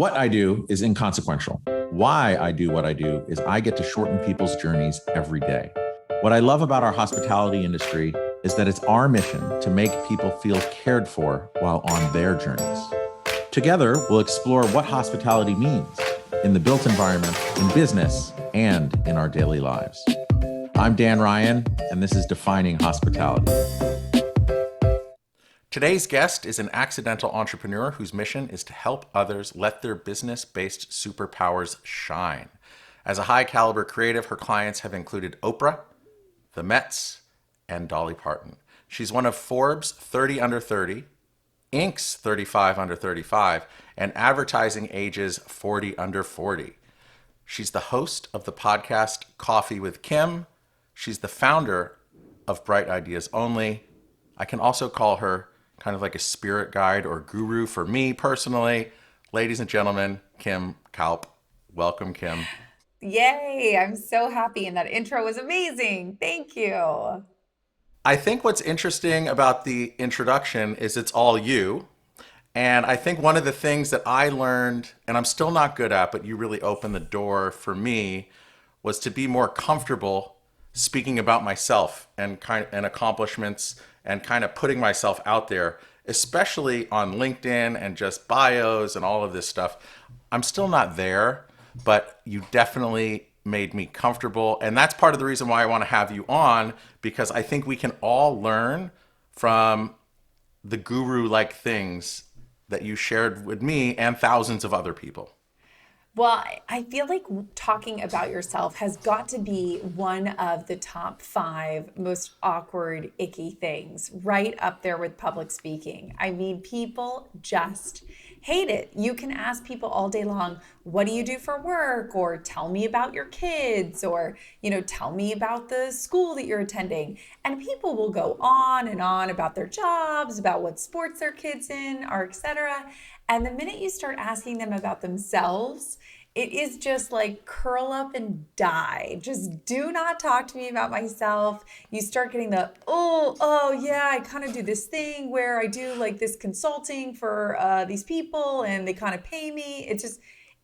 What I do is inconsequential. Why I do what I do is I get to shorten people's journeys every day. What I love about our hospitality industry is that it's our mission to make people feel cared for while on their journeys. Together, we'll explore what hospitality means in the built environment, in business, and in our daily lives. I'm Dan Ryan, and this is Defining Hospitality. Today's guest is an accidental entrepreneur whose mission is to help others let their business-based superpowers shine. As a high-caliber creative, her clients have included Oprah, the Mets, and Dolly Parton. She's one of Forbes 30 Under 30, Inc.'s 35 Under 35, and Advertising Age's 40 Under 40. She's the host of the podcast Coffee with Kim. She's the founder of Bright Ideas Only. I can also call her kind of like a spirit guide or guru for me personally. Ladies and gentlemen, Kim Kaupe. Welcome, Kim. Yay, I'm so happy, and that intro was amazing. Thank you. I think what's interesting about the introduction is it's all you. And I think one of the things that I learned, and I'm still not good at, but you really opened the door for me, was to be more comfortable speaking about myself and accomplishments and kind of putting myself out there, especially on LinkedIn and just bios and all of this stuff. I'm still not there, but you definitely made me comfortable. And that's part of the reason why I want to have you on, because I think we can all learn from the guru-like things that you shared with me and thousands of other people. Well, I feel like talking about yourself has got to be one of the top 5 most awkward, icky things, right up there with public speaking. I mean, people just hate it. You can ask people all day long, what do you do for work? Or tell me about your kids, or, tell me about the school that you're attending. And people will go on and on about their jobs, about what sports their kids in are, etc. And the minute you start asking them about themselves, it is just like curl up and die. Just do not talk to me about myself. You start getting the, oh yeah, I kind of do this thing where I do like this consulting for these people and they kind of pay me.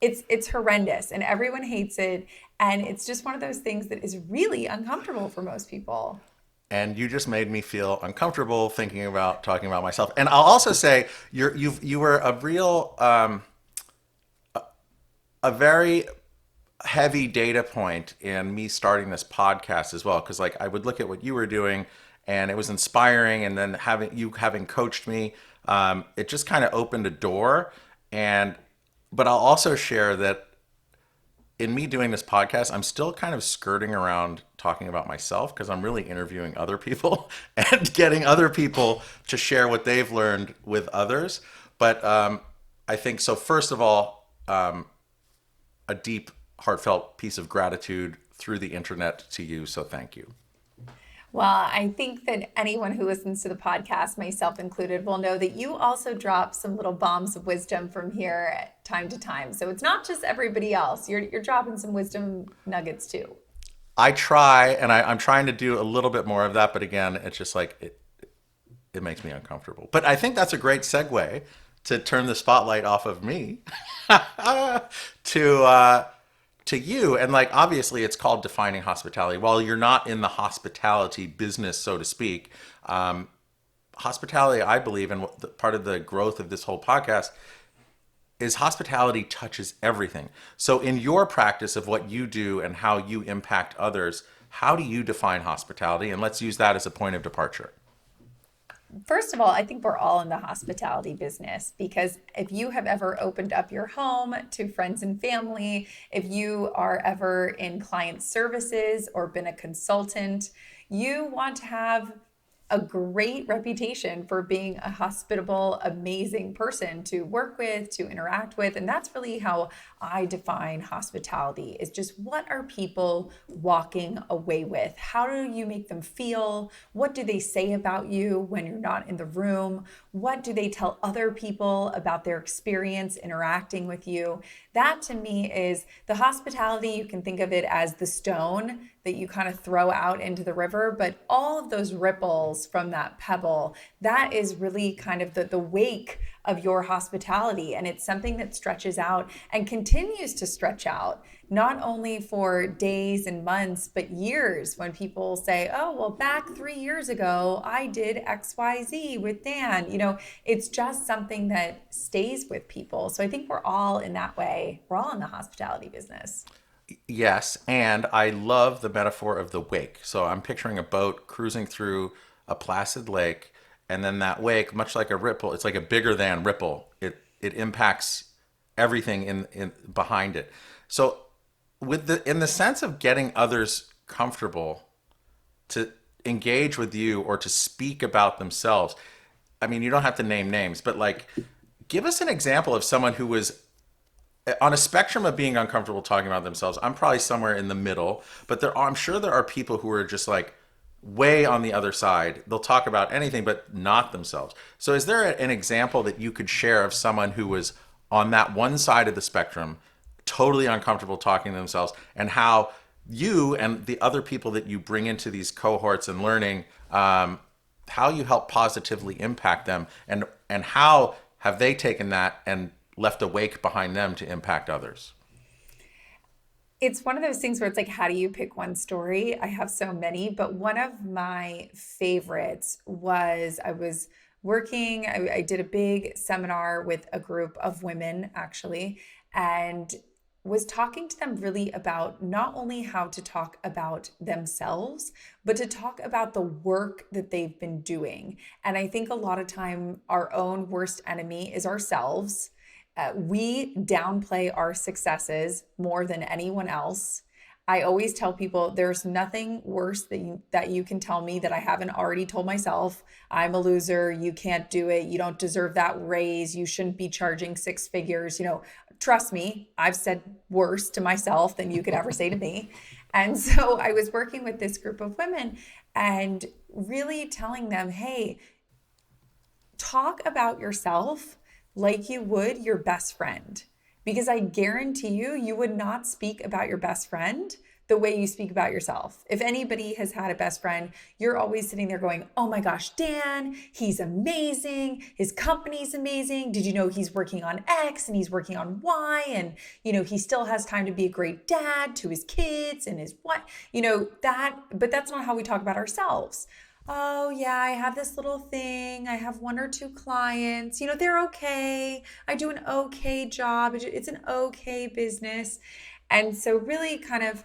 It's horrendous and everyone hates it. And it's just one of those things that is really uncomfortable for most people. And you just made me feel uncomfortable thinking about talking about myself. And I'll also say you were a real a very heavy data point in me starting this podcast as well, because like I would look at what you were doing and it was inspiring, and then having coached me, it just kind of opened a door. But I'll also share that in me doing this podcast, I'm still kind of skirting around talking about myself because I'm really interviewing other people and getting other people to share what they've learned with others. But I think so. First of all, a deep, heartfelt piece of gratitude through the internet to you. So thank you. Well, I think that anyone who listens to the podcast, myself included, will know that you also drop some little bombs of wisdom from here at time to time. So it's not just everybody else. You're dropping some wisdom nuggets too. I try, and I'm trying to do a little bit more of that. But again, it's just like it makes me uncomfortable. But I think that's a great segue to turn the spotlight off of me to you. And like, obviously it's called Defining Hospitality. While you're not in the hospitality business, so to speak, hospitality, I believe, and part of the growth of this whole podcast is hospitality touches everything. So in your practice of what you do and how you impact others, how do you define hospitality? And let's use that as a point of departure. First of all, I think we're all in the hospitality business, because if you have ever opened up your home to friends and family, if you are ever in client services or been a consultant, you want to have a great reputation for being a hospitable, amazing person to work with, to interact with. And that's really how I define hospitality, is just what are people walking away with? How do you make them feel? What do they say about you when you're not in the room? What do they tell other people about their experience interacting with you? That to me is the hospitality. You can think of it as the stone that you kind of throw out into the river, but all of those ripples from that pebble, that is really kind of the wake of your hospitality. And it's something that stretches out and continues to stretch out, not only for days and months, but years, when people say, oh, well, back 3 years ago, I did XYZ with Dan. It's just something that stays with people. So I think we're all in that way. We're all in the hospitality business. Yes, and I love the metaphor of the wake. So I'm picturing a boat cruising through a placid lake, and then that wake, much like a ripple, it's like a bigger than ripple. It impacts everything in behind it. So with the in the sense of getting others comfortable to engage with you or to speak about themselves, I mean, you don't have to name names, but like give us an example of someone who was on a spectrum of being uncomfortable talking about themselves. I'm probably somewhere in the middle, but I'm sure there are people who are just like way on the other side. They'll talk about anything but not themselves. So is there an example that you could share of someone who was on that one side of the spectrum, totally uncomfortable talking to themselves, and how you and the other people that you bring into these cohorts and learning, how you help positively impact them, and how have they taken that and left a wake behind them to impact others? It's one of those things where it's like, how do you pick one story? I have so many, but one of my favorites was I was working, I did a big seminar with a group of women actually, and was talking to them really about not only how to talk about themselves, but to talk about the work that they've been doing. And I think a lot of time our own worst enemy is ourselves. We downplay our successes more than anyone else. I always tell people there's nothing worse that you can tell me that I haven't already told myself. I'm a loser. You can't do it. You don't deserve that raise. You shouldn't be charging six figures. Trust me, I've said worse to myself than you could ever say to me. And so I was working with this group of women and really telling them, hey, talk about yourself like you would your best friend. Because I guarantee you, you would not speak about your best friend the way you speak about yourself. If anybody has had a best friend, you're always sitting there going, oh my gosh, Dan, he's amazing. His company's amazing. Did you know he's working on X and he's working on Y? And, he still has time to be a great dad to his kids and his what, but that's not how we talk about ourselves. Oh, yeah, I have this little thing. I have one or two clients. They're okay. I do an okay job. It's an okay business. And so really kind of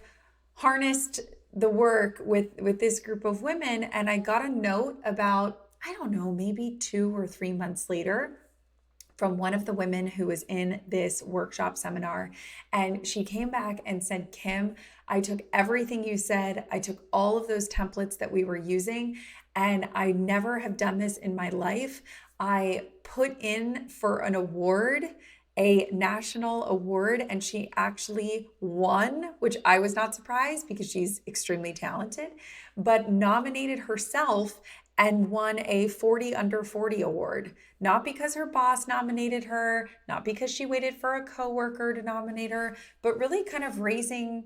harnessed the work with this group of women. And I got a note about, I don't know, maybe 2 or 3 months later from one of the women who was in this workshop seminar. And she came back and said, Kim, I took everything you said. I took all of those templates that we were using, and I never have done this in my life. I put in for an award, a national award, and she actually won, which I was not surprised because she's extremely talented, but nominated herself and won a 40 under 40 award. Not because her boss nominated her, not because she waited for a coworker to nominate her, but really kind of raising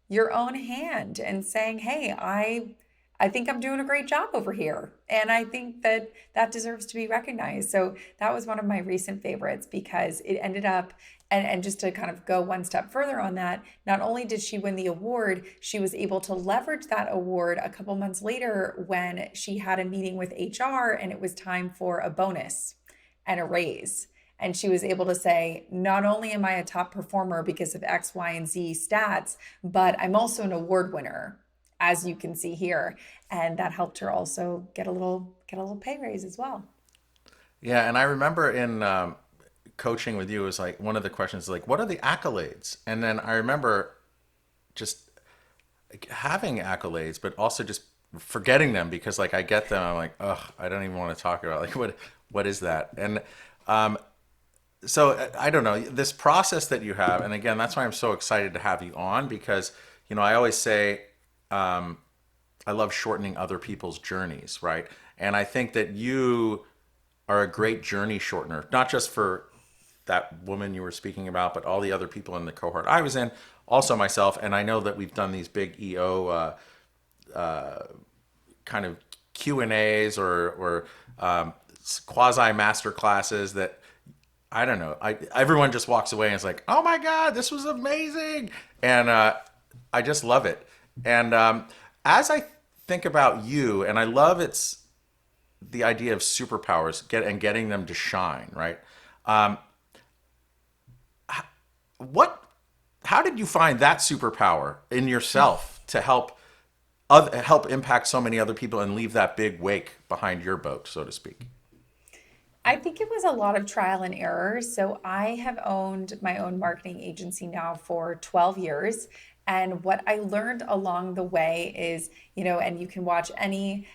your own hand and saying, hey, I think I'm doing a great job over here. And I think that deserves to be recognized. So that was one of my recent favorites because it ended up, and just to kind of go one step further on that, not only did she win the award, she was able to leverage that award a couple months later when she had a meeting with HR and it was time for a bonus and a raise. And she was able to say, not only am I a top performer because of X, Y, and Z stats, but I'm also an award winner, as you can see here. And that helped her also get a little pay raise as well. Yeah, and I remember in coaching with you, it was like one of the questions like, what are the accolades? And then I remember just like, having accolades, but also just forgetting them because like I get them, I'm like, ugh, I don't even want to talk about like what is that? And um, so I don't know this process that you have, and again, that's why I'm so excited to have you on because I always say I love shortening other people's journeys, right? And I think that you are a great journey shortener, not just for that woman you were speaking about, but all the other people in the cohort I was in, also myself. And I know that we've done these big EO kind of Q and A's or quasi master classes that I don't know. Everyone just walks away and is like, "Oh my God, this was amazing," and I just love it. And as I think about you, and I love it's the idea of superpowers getting them to shine, right? Um, what? How did you find that superpower in yourself to help impact so many other people and leave that big wake behind your boat, so to speak? I think it was a lot of trial and error. So I have owned my own marketing agency now for 12 years. And what I learned along the way is, and you can watch any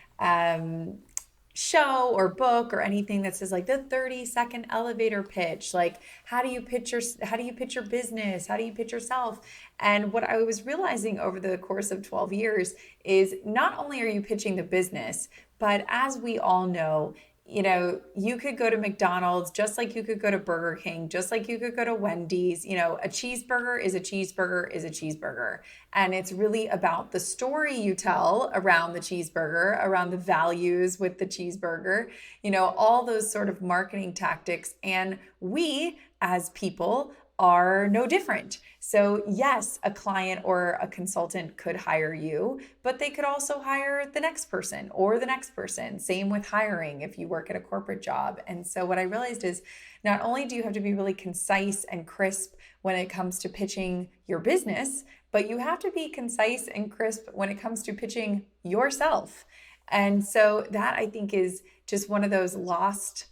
show or book or anything that says like the 30-second elevator pitch, like how do you pitch your business, how do you pitch yourself. And what I was realizing over the course of 12 years is not only are you pitching the business, but as we all know, you could go to McDonald's just like you could go to Burger King, just like you could go to Wendy's. A cheeseburger is a cheeseburger is a cheeseburger. And it's really about the story you tell around the cheeseburger, around the values with the cheeseburger, all those sort of marketing tactics. And we as people are no different. So, yes, a client or a consultant could hire you, but they could also hire the next person or the next person. Same with hiring if you work at a corporate job. And so, what I realized is not only do you have to be really concise and crisp when it comes to pitching your business, but you have to be concise and crisp when it comes to pitching yourself. And so, that I think is just one of those lost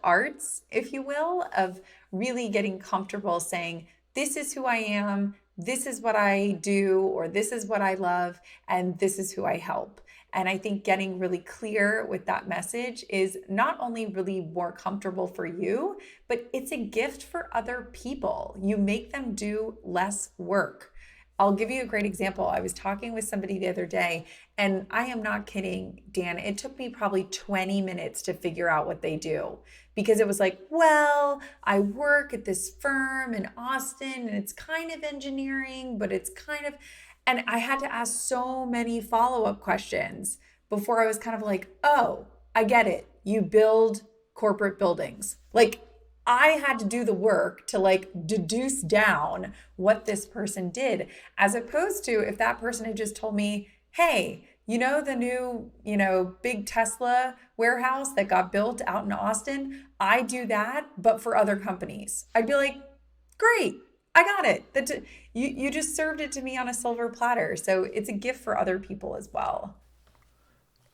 arts, if you will, of really getting comfortable saying, this is who I am, this is what I do, or this is what I love, and this is who I help. And I think getting really clear with that message is not only really more comfortable for you, but it's a gift for other people. You make them do less work. I'll give you a great example. I was talking with somebody the other day, and I am not kidding, Dan. It took me probably 20 minutes to figure out what they do because it was like, well, I work at this firm in Austin and it's kind of engineering, but it's kind of, and I had to ask so many follow-up questions before I was kind of like, oh, I get it. You build corporate buildings. Like, I had to do the work to like deduce down what this person did, as opposed to if that person had just told me, hey, the new, big Tesla warehouse that got built out in Austin, I do that, but for other companies. I'd be like, great, I got it. You just served it to me on a silver platter. So it's a gift for other people as well.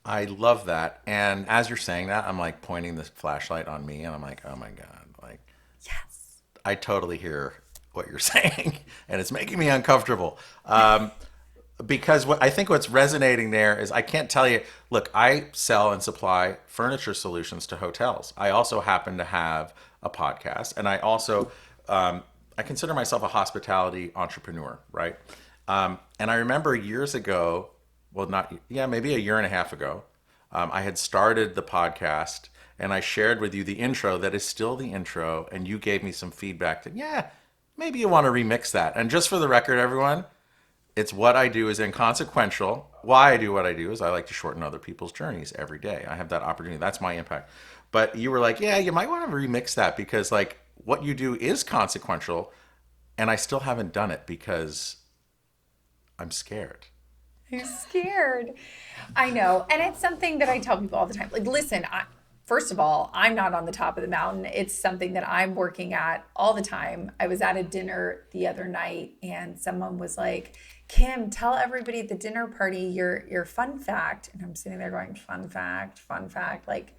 I love that. And as you're saying that, I'm like pointing this flashlight on me, and I'm like, oh my God, like Yes. I totally hear what you're saying, and it's making me uncomfortable. Because I think what's resonating there is I can't tell you. Look, I sell and supply furniture solutions to hotels. I also happen to have a podcast, and I consider myself a hospitality entrepreneur, right? And I remember years ago, well, not yeah, maybe a year and a half ago, I had started the podcast, and I shared with you the intro that is still the intro, and you gave me some feedback that yeah, maybe you want to remix that. And just for the record, everyone, it's what I do is inconsequential. Why I do what I do is I like to shorten other people's journeys every day. I have that opportunity. That's my impact. But you were like, yeah, you might want to remix that because like what you do is consequential, and I still haven't done it because I'm scared. You're scared. I know. And it's something that I tell people all the time. Like, listen, first of all, I'm not on the top of the mountain. It's something that I'm working at all the time. I was at a dinner the other night and someone was like, Kim, tell everybody at the dinner party your fun fact. And I'm sitting there going, fun fact, fun fact. Like,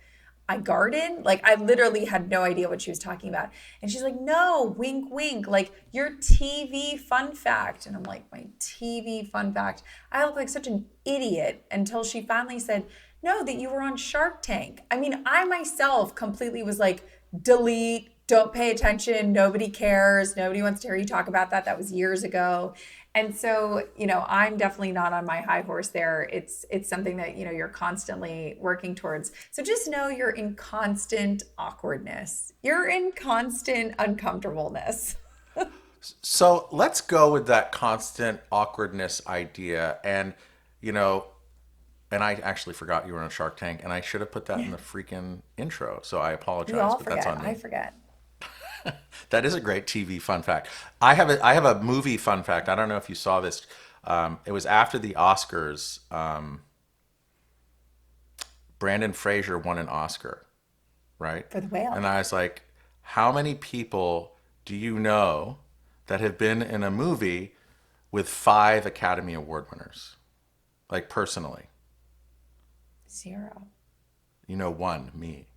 I garden. Like, I literally had no idea what she was talking about. And she's like, no, wink, wink, like your TV fun fact. And I'm like, my TV fun fact. I look like such an idiot until she finally said, no, that you were on Shark Tank. I mean, I myself completely was like, delete, don't pay attention. Nobody cares. Nobody wants to hear you talk about that. That was years ago. And so, I'm definitely not on my high horse there. It's something that, you're constantly working towards. So just know you're in constant awkwardness. You're in constant uncomfortableness. So let's go with that constant awkwardness idea. And, you know, And I actually forgot you were on Shark Tank, and I should have put that in the freaking intro. So I We apologize, all but that's forget. on I me. forget. That is a great TV fun fact. I have a movie fun fact. I don't know if you saw this. It was after the Oscars. Brandon Fraser won an Oscar, right? For the And whale. I was like, how many people do you know that have been in a movie with 5 Academy Award winners? Like personally, Zero. you know, one, me.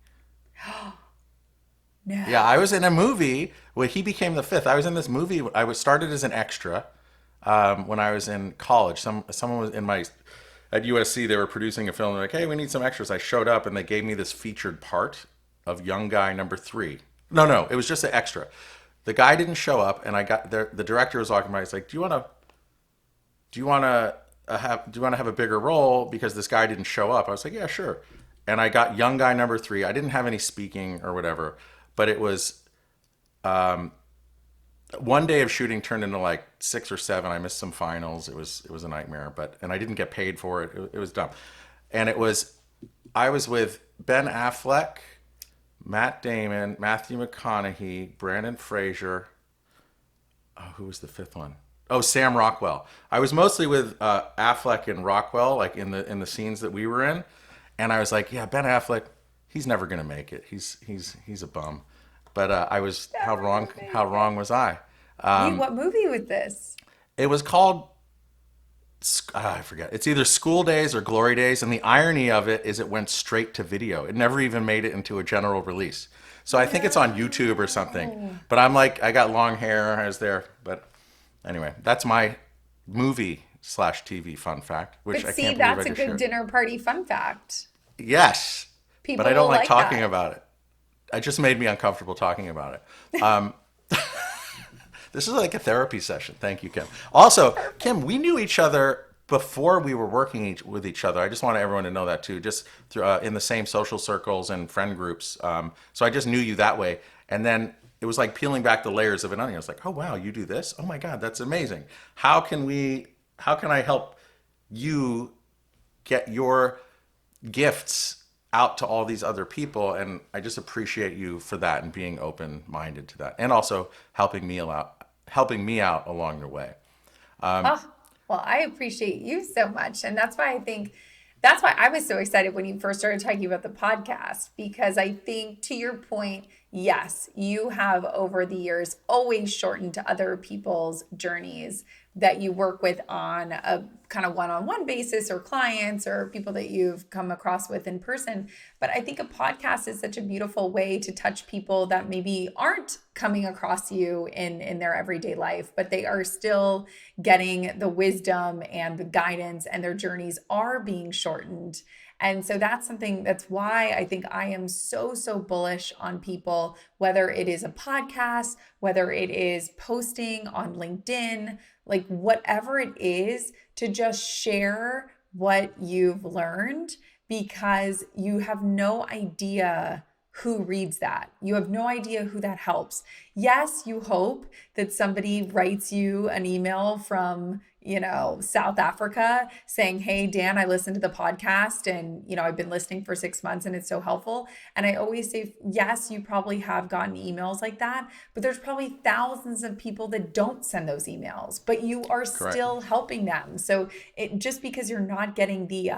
Yeah, I No. was in a movie where he became the fifth. I was in this movie. I was started as an extra when I was in college. Someone was in my at USC. They were producing a film. They're like, "Hey, we need some extras." I showed up, and they gave me this featured part of young guy number three. No, no, it was just an extra. The guy didn't show up, and I got there. The director was walking by. He's like, Do you want to have a bigger role because this guy didn't show up?" I was like, "Yeah, sure." And I got young guy number three. I didn't have any speaking or whatever, but it was one day of shooting turned into like 6 or 7. I missed some finals. It was a nightmare, and I didn't get paid for it. It was dumb. And I was with Ben Affleck, Matt Damon, Matthew McConaughey, Brandon Fraser. Oh, who was the fifth one? Oh, Sam Rockwell. I was mostly with Affleck and Rockwell, like in the scenes that we were in, and I was like, yeah, Ben Affleck, he's never gonna make it. He's a bum. But I was how Never wrong gonna how make it. wrong was I? What movie was this? It was called I forget. It's either School Days or Glory Days, and the irony of it is it went straight to video. It never even made it into a general release. So I think it's on YouTube or something. No. But I'm like, I got long hair. I was there. But anyway, that's my movie slash TV fun fact, which But I see, can't believe I that's a just good shared. dinner party fun fact. Yes, but I People don't will like like talking that. about it. It just made me uncomfortable talking about it. This is like a therapy session. Thank you, Kim. Also, Kim, we knew each other before we were working with each other. I just want everyone to know that too, just through, in the same social circles and friend groups. So I just knew you that way. And then it was like peeling back the layers of an onion. I was like, oh, wow, you do this? Oh my God, that's amazing. How can I help you get your gifts out to all these other people? And I just appreciate you for that and being open minded to that, and also helping me out along the way. Oh, well, I appreciate you so much. And that's why I think that's why I was so excited when you first started talking about the podcast, because I think to your point, yes, you have over the years always shortened other people's journeys that you work with on a kind of one-on-one basis, or clients or people that you've come across with in person. But I think a podcast is such a beautiful way to touch people that maybe aren't coming across you in their everyday life, but they are still getting the wisdom and the guidance, and their journeys are being shortened. And so that's something that's why I think I am so, so bullish on people, whether it is a podcast, whether it is posting on LinkedIn, like whatever it is, to just share what you've learned, because you have no idea who reads that. You have no idea who that helps. Yes, you hope that somebody writes you an email from, South Africa saying, "Hey, Dan, I listened to the podcast and, I've been listening for 6 months and it's so helpful." And I always say, yes, you probably have gotten emails like that, but there's probably thousands of people that don't send those emails, but you are Correct. still helping them. So it just because you're not getting the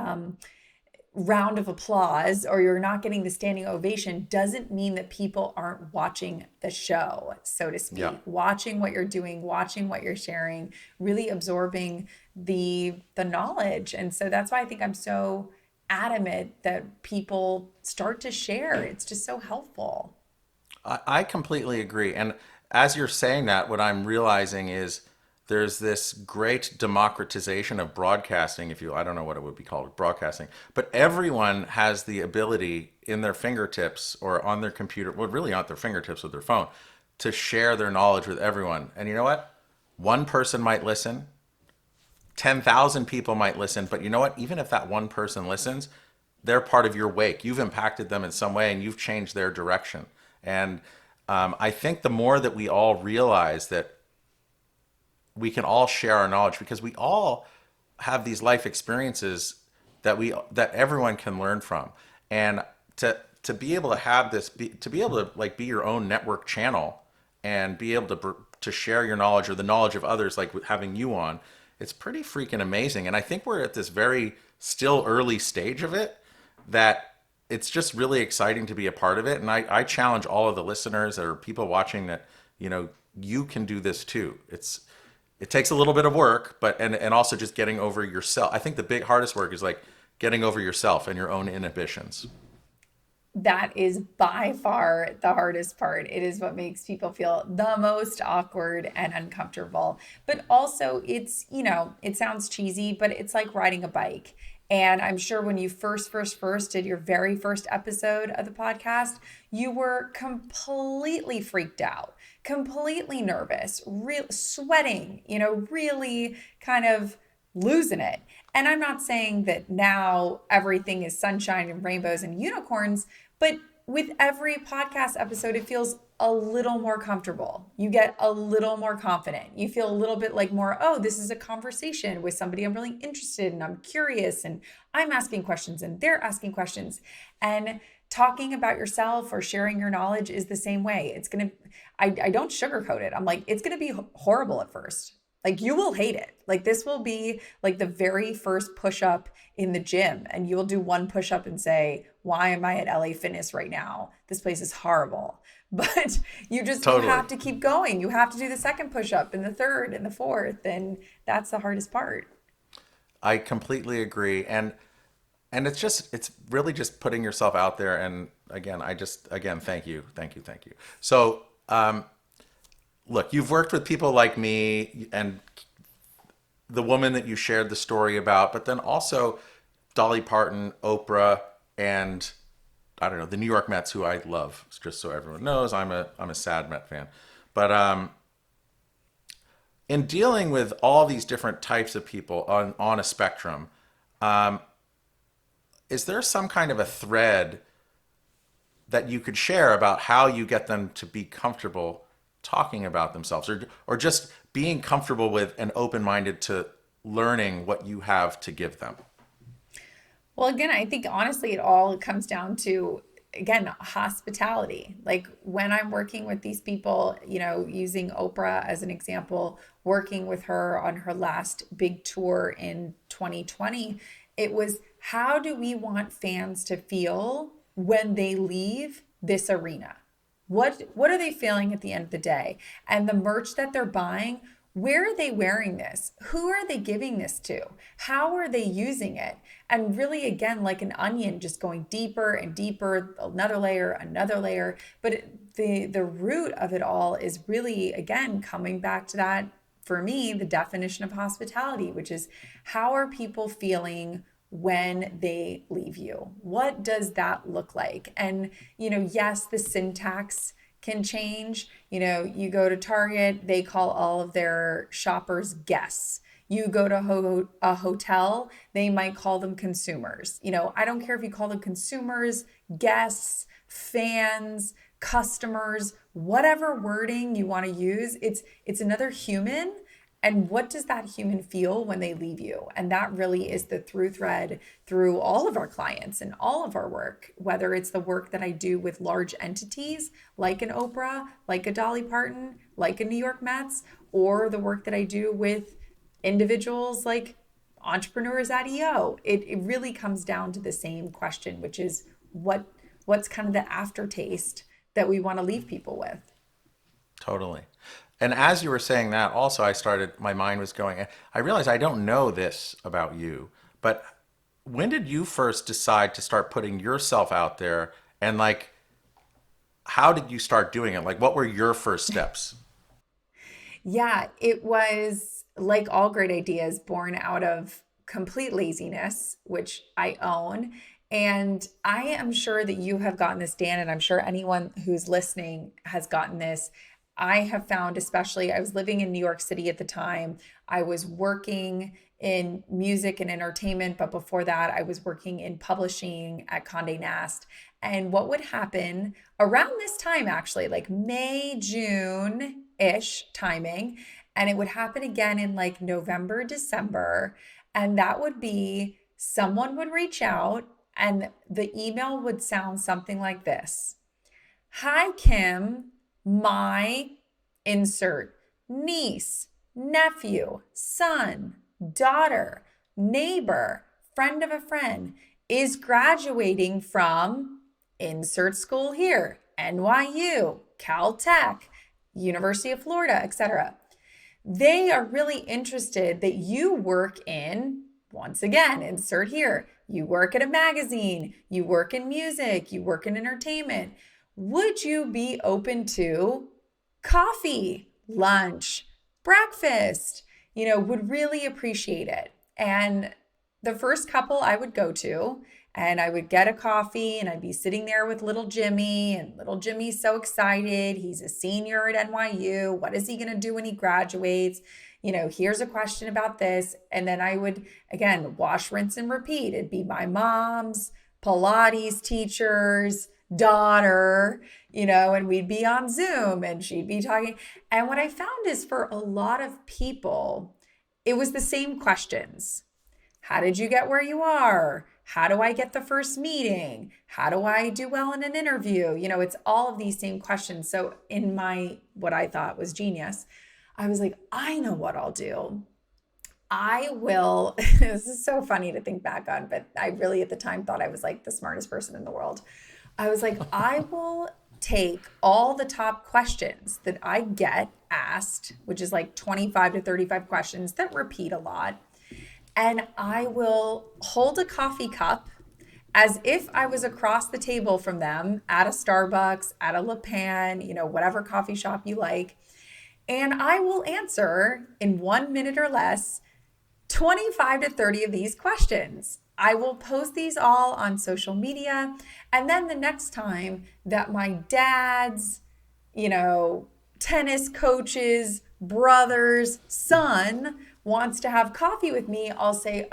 round of applause, or you're not getting the standing ovation, doesn't mean that people aren't watching the show, so to Yeah. speak, watching what you're doing, watching what you're sharing, really absorbing the knowledge. And so that's why I think I'm so adamant that people start to share. It's just so helpful. I completely agree. And as you're saying that, what I'm realizing is there's this great democratization of broadcasting, I don't know what it would be called, broadcasting, but everyone has the ability in their fingertips or on their computer, well, really on their fingertips with their phone, to share their knowledge with everyone. And you know what? One person might listen, 10,000 people might listen, but you know what? Even if that one person listens, they're part of your wake. You've impacted them in some way and you've changed their direction. And I think the more that we all realize that we can all share our knowledge, because we all have these life experiences that everyone can learn from. And to be able to have this to be able to like be your own network channel and be able to share your knowledge or the knowledge of others, like with having you on, it's pretty freaking amazing. And I think we're at this very still early stage of it, that it's just really exciting to be a part of it. And I challenge all of the listeners or people watching that, you can do this too. It takes a little bit of work, but and also just getting over yourself. I think the big hardest work is like getting over yourself and your own inhibitions. That is by far the hardest part. It is what makes people feel the most awkward and uncomfortable. But also, it sounds cheesy, but it's like riding a bike. And I'm sure when you first did your very first episode of the podcast, you were completely freaked out, completely nervous, real sweating, really kind of losing it. And I'm not saying that now everything is sunshine and rainbows and unicorns, but with every podcast episode, it feels a little more comfortable. You get a little more confident. You feel a little bit like more, oh, this is a conversation with somebody I'm really interested in. I'm curious and I'm asking questions and they're asking questions. And talking about yourself or sharing your knowledge is the same way. I don't sugarcoat it. I'm like, it's going to be horrible at first. Like you will hate it. Like this will be like the very first push up in the gym and you will do one push up and say, why am I at LA Fitness right now? This place is horrible. But you Totally. have to keep going. You have to do the second push up and the third and the fourth. And that's the hardest part. I completely agree. And it's really just putting yourself out there. And again, thank you, thank you, thank you. So, look, you've worked with people like me and the woman that you shared the story about, but then also Dolly Parton, Oprah, and I don't know, the New York Mets, who I love. Just so everyone knows, I'm a sad Met fan. But in dealing with all these different types of people on a spectrum, is there some kind of a thread that you could share about how you get them to be comfortable talking about themselves, or just being comfortable with and open-minded to learning what you have to give them? Well, again, I think honestly, it all comes down to, again, hospitality. Like when I'm working with these people, using Oprah as an example, working with her on her last big tour in 2020, it was how do we want fans to feel when they leave this arena? What are they feeling at the end of the day? And the merch that they're buying, where are they wearing this? Who are they giving this to? How are they using it? And really, again, like an onion, just going deeper and deeper, another layer. But the root of it all is really, again, coming back to that, for me, the definition of hospitality, which is how are people feeling when they leave you? What does that look like? And, yes, the syntax can change. You go to Target, they call all of their shoppers guests. You go to a hotel, they might call them consumers. I don't care if you call them consumers, guests, fans, customers, whatever wording you want to use. It's another human. And what does that human feel when they leave you? And that really is the through thread through all of our clients and all of our work, whether it's the work that I do with large entities like an Oprah, like a Dolly Parton, like a New York Mets, or the work that I do with individuals like entrepreneurs at EO. It really comes down to the same question, which is what's kind of the aftertaste that we want to leave people with. Totally. And as you were saying that, also, my mind was going, I realized I don't know this about you, but when did you first decide to start putting yourself out there? And like, how did you start doing it? Like, what were your first steps? Yeah, it was like all great ideas born out of complete laziness, which I own. And I am sure that you have gotten this, Dan, and I'm sure anyone who's listening has gotten this. I have found, especially, I was living in New York City at the time. I was working in music and entertainment, but before that, I was working in publishing at Condé Nast. And what would happen around this time, actually, like May, June-ish timing, and it would happen again in like November, December, and that would be someone would reach out and the email would sound something like this. Hi, Kim, my insert niece, nephew, son, daughter, neighbor, friend of a friend is graduating from insert school here, NYU, Caltech, University of Florida, etc. They are really interested that you work in, once again, insert here, you work at a magazine, you work in music, you work in entertainment. Would you be open to coffee, lunch, breakfast? Would really appreciate it. And the first couple I would go to, and I would get a coffee, and I'd be sitting there with little Jimmy, and little Jimmy's so excited. He's a senior at NYU. What is he going to do when he graduates? Here's a question about this. And then I would, again, wash, rinse, and repeat. It'd be my mom's Pilates teacher's daughter, and we'd be on Zoom and she'd be talking. And what I found is for a lot of people, it was the same questions. How did you get where you are? How do I get the first meeting? How do I do well in an interview? It's all of these same questions. So in what I thought was genius, I was like, I know what I'll do. I will, this is so funny to think back on, but I really at the time thought I was like the smartest person in the world. I was like, I will take all the top questions that I get asked, which is like 25 to 35 questions that repeat a lot. And I will hold a coffee cup as if I was across the table from them at a Starbucks, at a Le Pan, whatever coffee shop you like. And I will answer in 1 minute or less 25 to 30 of these questions. I will post these all on social media. And then the next time that my dad's, tennis coach's brother's son wants to have coffee with me, I'll say,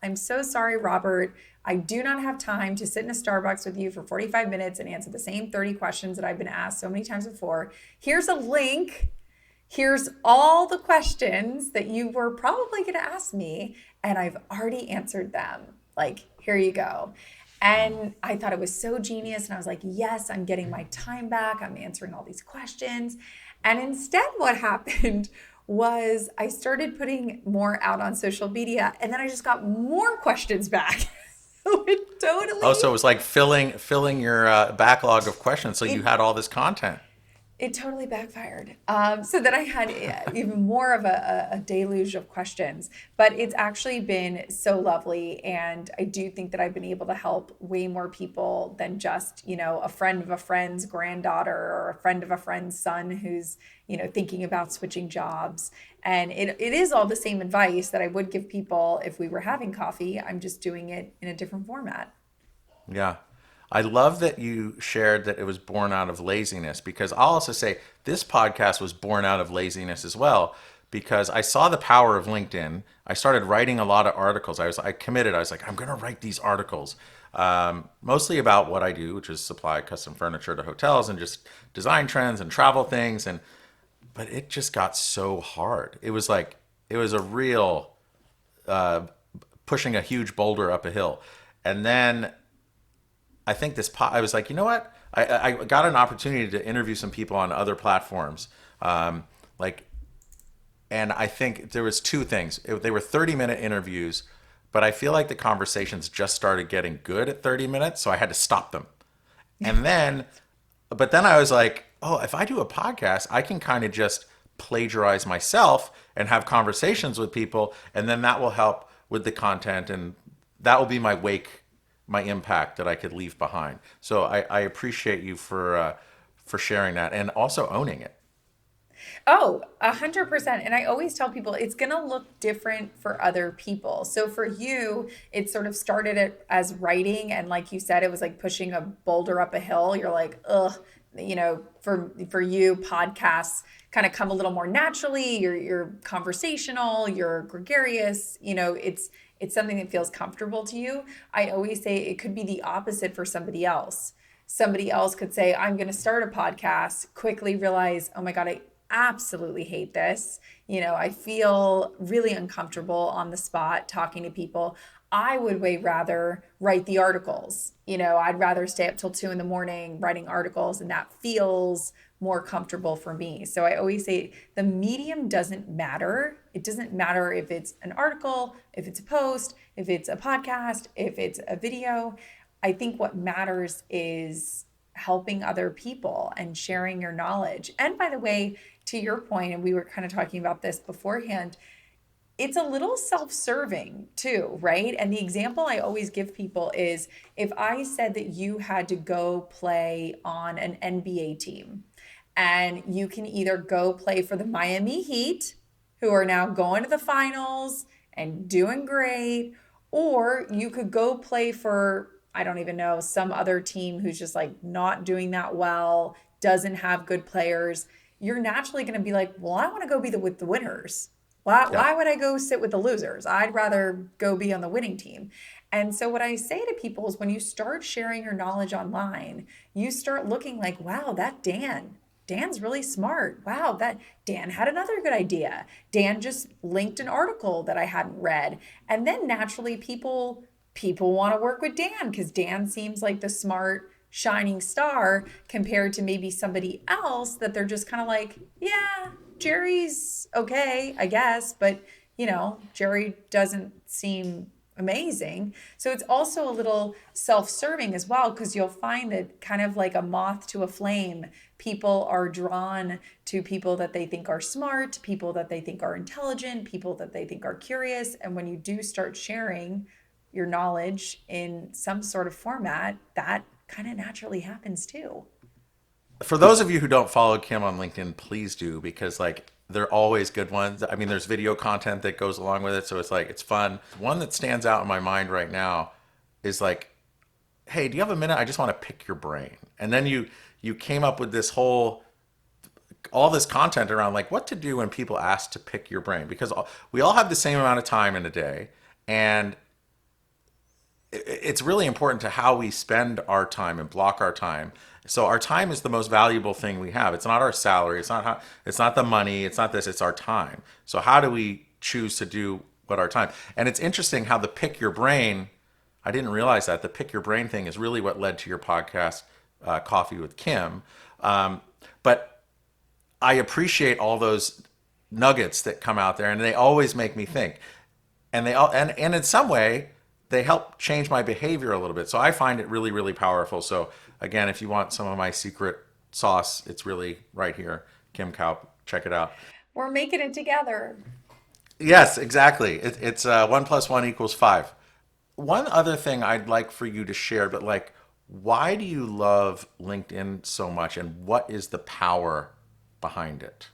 I'm so sorry, Robert. I do not have time to sit in a Starbucks with you for 45 minutes and answer the same 30 questions that I've been asked so many times before. Here's a link. Here's all the questions that you were probably going to ask me, and I've already answered them. Like, here you go. And I thought it was so genius. And I was like, yes, I'm getting my time back. I'm answering all these questions. And instead, what happened was I started putting more out on social media, and then I just got more questions back. So it totally. Oh, so it was like filling your backlog of questions. So you had all this content. It totally backfired. So then I had even more of a deluge of questions, but it's actually been so lovely. And I do think that I've been able to help way more people than just, a friend of a friend's granddaughter or a friend of a friend's son who's, thinking about switching jobs. And it is all the same advice that I would give people if we were having coffee. I'm just doing it in a different format. Yeah. I love that you shared that it was born out of laziness, because I'll also say this podcast was born out of laziness as well, because I saw the power of LinkedIn. I started writing a lot of articles. I committed. I was like, I'm going to write these articles, mostly about what I do, which is supply custom furniture to hotels and just design trends and travel things. But it just got so hard. It was a real pushing a huge boulder up a hill. And then I think I was like, you know what? I got an opportunity to interview some people on other platforms. And I think there was two things. They were 30-minute interviews, but I feel like the conversations just started getting good at 30 minutes. So I had to stop them. But then I was like, oh, if I do a podcast, I can kind of just plagiarize myself and have conversations with people. And then that will help with the content. And that will be my impact that I could leave behind. So I appreciate you for sharing that and also owning it. Oh, 100%. And I always tell people it's going to look different for other people. So for you, it sort of started as writing. And like you said, it was like pushing a boulder up a hill. You're like, ugh, for you, podcasts kind of come a little more naturally. You're conversational, you're gregarious, it's something that feels comfortable to you. I always say it could be the opposite for somebody else. Somebody else could say, I'm going to start a podcast, quickly realize, oh my God, absolutely hate this. I feel really uncomfortable on the spot talking to people. I would way rather write the articles. I'd rather stay up till 2 in the morning writing articles, and that feels more comfortable for me. So I always say the medium doesn't matter. It doesn't matter if it's an article, if it's a post, if it's a podcast, if it's a video. I think what matters is helping other people and sharing your knowledge. And by the way, to your point, and we were kind of talking about this beforehand, it's a little self-serving too, right? And the example I always give people is if I said that you had to go play on an NBA team, and you can either go play for the Miami Heat, who are now going to the finals and doing great, or you could go play for, I don't even know, some other team who's just like not doing that well, doesn't have good players. You're naturally going to be like, well, I want to go be with the winners. Yeah. Why would I go sit with the losers? I'd rather go be on the winning team. And so, what I say to people is when you start sharing your knowledge online, you start looking like, wow, Dan's really smart. Wow, that Dan had another good idea. Dan just linked an article that I hadn't read. And then naturally people want to work with Dan because Dan seems like the smart shining star compared to maybe somebody else that they're just kind of like, yeah, Jerry's okay, I guess, but Jerry doesn't seem amazing. So it's also a little self-serving as well, because you'll find that kind of like a moth to a flame, people are drawn to people that they think are smart, people that they think are intelligent, people that they think are curious. And when you do start sharing your knowledge in some sort of format, that kind of naturally happens too. For those of you who don't follow Kim on LinkedIn, please do, because like they're always good ones. I mean, there's video content that goes along with it, so it's like it's fun. One that stands out in my mind right now is like, hey, do you have a minute? I just want to pick your brain. And then you came up with this whole all this content around like what to do when people ask to pick your brain, because we all have the same amount of time in a day, and it's really important to how we spend our time and block our time. So our time is the most valuable thing we have. It's not our salary. It's not the money. It's not this. It's our time. So how do we choose to do what our time? And it's interesting how the pick your brain. I didn't realize that the pick your brain thing is really what led to your podcast, Coffee with Kim. But I appreciate all those nuggets that come out there, and they always make me think. And they all and in some way they help change my behavior a little bit. So I find it really, really powerful. So again, if you want some of my secret sauce, it's really right here. Kim Kaupe, check it out. We're making it together. Yes, exactly. It's 1 + 1 = 5. One other thing I'd like for you to share, but like, why do you love LinkedIn so much, and what is the power behind it?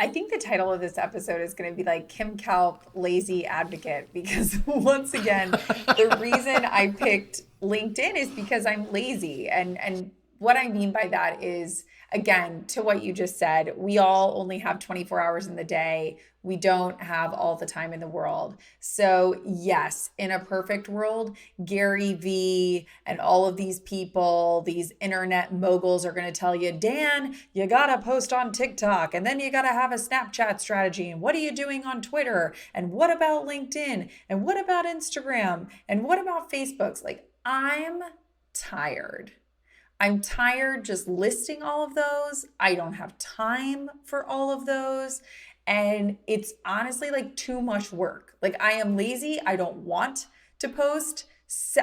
I think the title of this episode is going to be like Kim Kaupe, Lazy Advocate, because once again, the reason I picked LinkedIn is because I'm lazy. And what I mean by that is, again, to what you just said, we all only have 24 hours in the day. We don't have all the time in the world. So yes, in a perfect world, Gary Vee and all of these people, these internet moguls are going to tell you, Dan, you got to post on TikTok, and then you got to have a Snapchat strategy. And what are you doing on Twitter? And what about LinkedIn? And what about Instagram? And what about Facebook's? Like, I'm tired. I'm tired just listing all of those. I don't have time for all of those. And it's honestly like too much work. Like, I am lazy. I don't want to post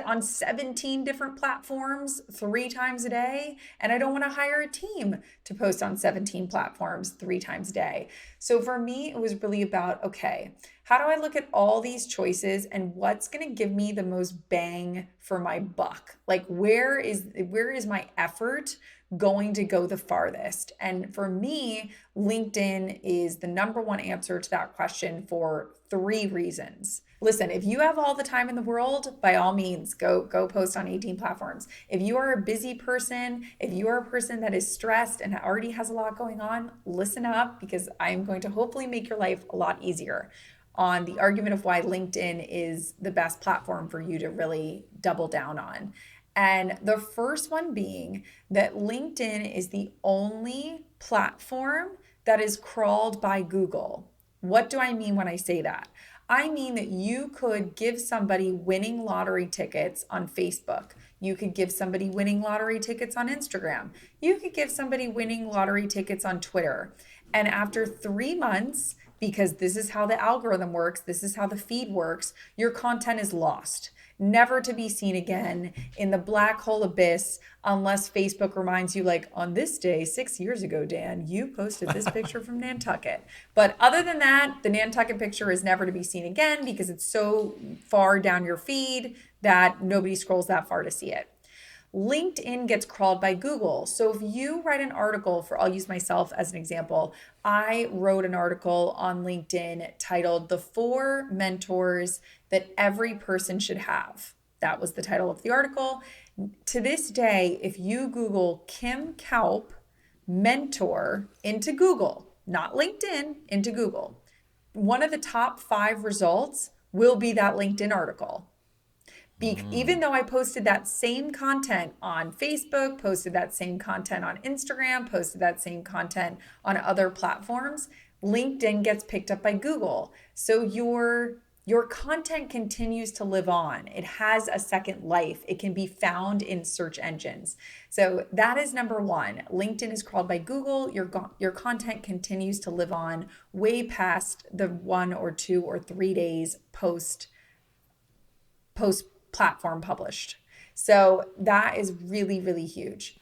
on 17 different platforms 3 times a day. And I don't want to hire a team to post on 17 platforms 3 times a day. So for me, it was really about, okay, how do I look at all these choices and what's going to give me the most bang for my buck? Like, where is my effort going to go the farthest? And for me, LinkedIn is the number one answer to that question for 3 reasons. Listen, if you have all the time in the world, by all means, go post on 18 platforms. If you are a busy person, if you are a person that is stressed and already has a lot going on, listen up, because I'm going to hopefully make your life a lot easier on the argument of why LinkedIn is the best platform for you to really double down on. And the first one being that LinkedIn is the only platform that is crawled by Google. What do I mean when I say that? I mean that you could give somebody winning lottery tickets on Facebook. You could give somebody winning lottery tickets on Instagram. You could give somebody winning lottery tickets on Twitter. And after 3 months, because this is how the algorithm works, this is how the feed works, your content is lost, never to be seen again in the black hole abyss, unless Facebook reminds you, like, on this day 6 years ago, Dan, you posted this picture from Nantucket. But other than that, the Nantucket picture is never to be seen again because it's so far down your feed that nobody scrolls that far to see it. LinkedIn gets crawled by Google. So if you write an article for, I'll use myself as an example. I wrote an article on LinkedIn titled "The 4 Mentors That Every Person Should Have." That was the title of the article. To this day, if you Google Kim Kaupe mentor into Google, not LinkedIn, into Google, one of the top 5 results will be that LinkedIn article. Even though I posted that same content on Facebook, posted that same content on Instagram, posted that same content on other platforms, LinkedIn gets picked up by Google. So your content continues to live on. It has a second life. It can be found in search engines. So that is number one. LinkedIn is crawled by Google. Your content continues to live on way past the 1 or 2 or 3 days post platform published. So that is really, really huge.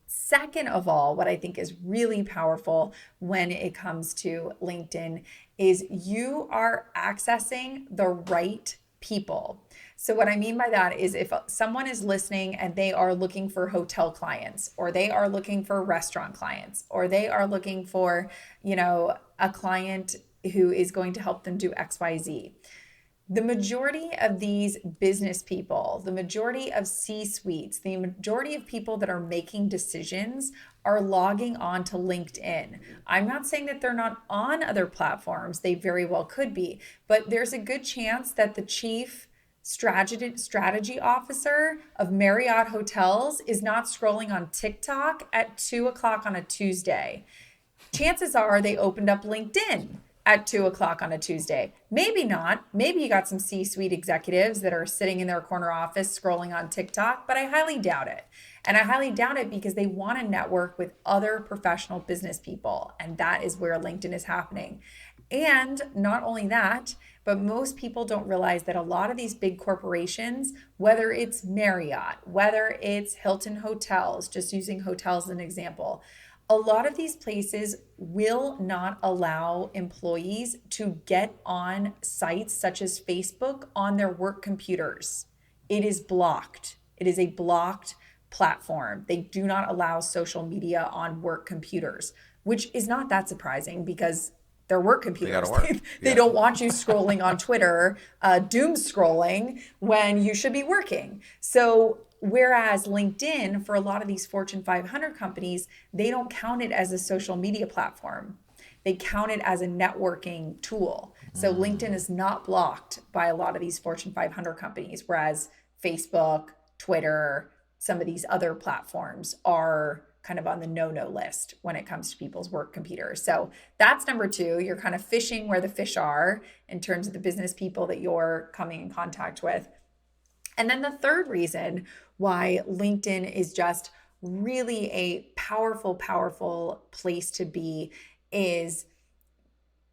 Second of all, what I think is really powerful when it comes to LinkedIn is you are accessing the right people. So what I mean by that is if someone is listening and they are looking for hotel clients, or they are looking for restaurant clients, or they are looking for, a client who is going to help them do XYZ. The majority of these business people, the majority of C-suites, the majority of people that are making decisions are logging on to LinkedIn. I'm not saying that they're not on other platforms. They very well could be, but there's a good chance that the chief strategy officer of Marriott Hotels is not scrolling on TikTok at 2 o'clock on a Tuesday. Chances are they opened up LinkedIn at 2 o'clock on a Tuesday. Maybe not. Maybe you got some C-suite executives that are sitting in their corner office scrolling on TikTok, but I highly doubt it. And I highly doubt it because they want to network with other professional business people. And that is where LinkedIn is happening. And not only that, but most people don't realize that a lot of these big corporations, whether it's Marriott, whether it's Hilton Hotels, just using hotels as an example, a lot of these places will not allow employees to get on sites such as Facebook on their work computers. It is blocked. It is a blocked platform. They do not allow social media on work computers, which is not that surprising because they're work computers. They don't want you scrolling on Twitter, doom scrolling when you should be working. So whereas LinkedIn, for a lot of these Fortune 500 companies, they don't count it as a social media platform. They count it as a networking tool. So LinkedIn is not blocked by a lot of these Fortune 500 companies, whereas Facebook, Twitter, some of these other platforms are kind of on the no-no list when it comes to people's work computers. So that's number 2. You're kind of fishing where the fish are in terms of the business people that you're coming in contact with. And then the third reason why LinkedIn is just really a powerful, powerful place to be is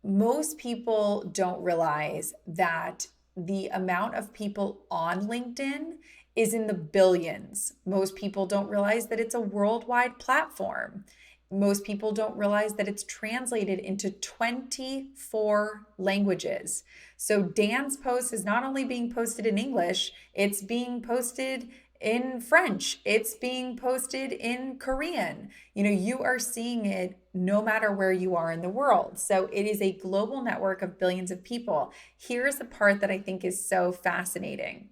most people don't realize that the amount of people on LinkedIn is in the billions. Most people don't realize that it's a worldwide platform. Most people don't realize that it's translated into 24 languages. So Dan's post is not only being posted in English, it's being posted in French, it's being posted in Korean. You are seeing it no matter where you are in the world. So it is a global network of billions of people. Here's the part that I think is so fascinating.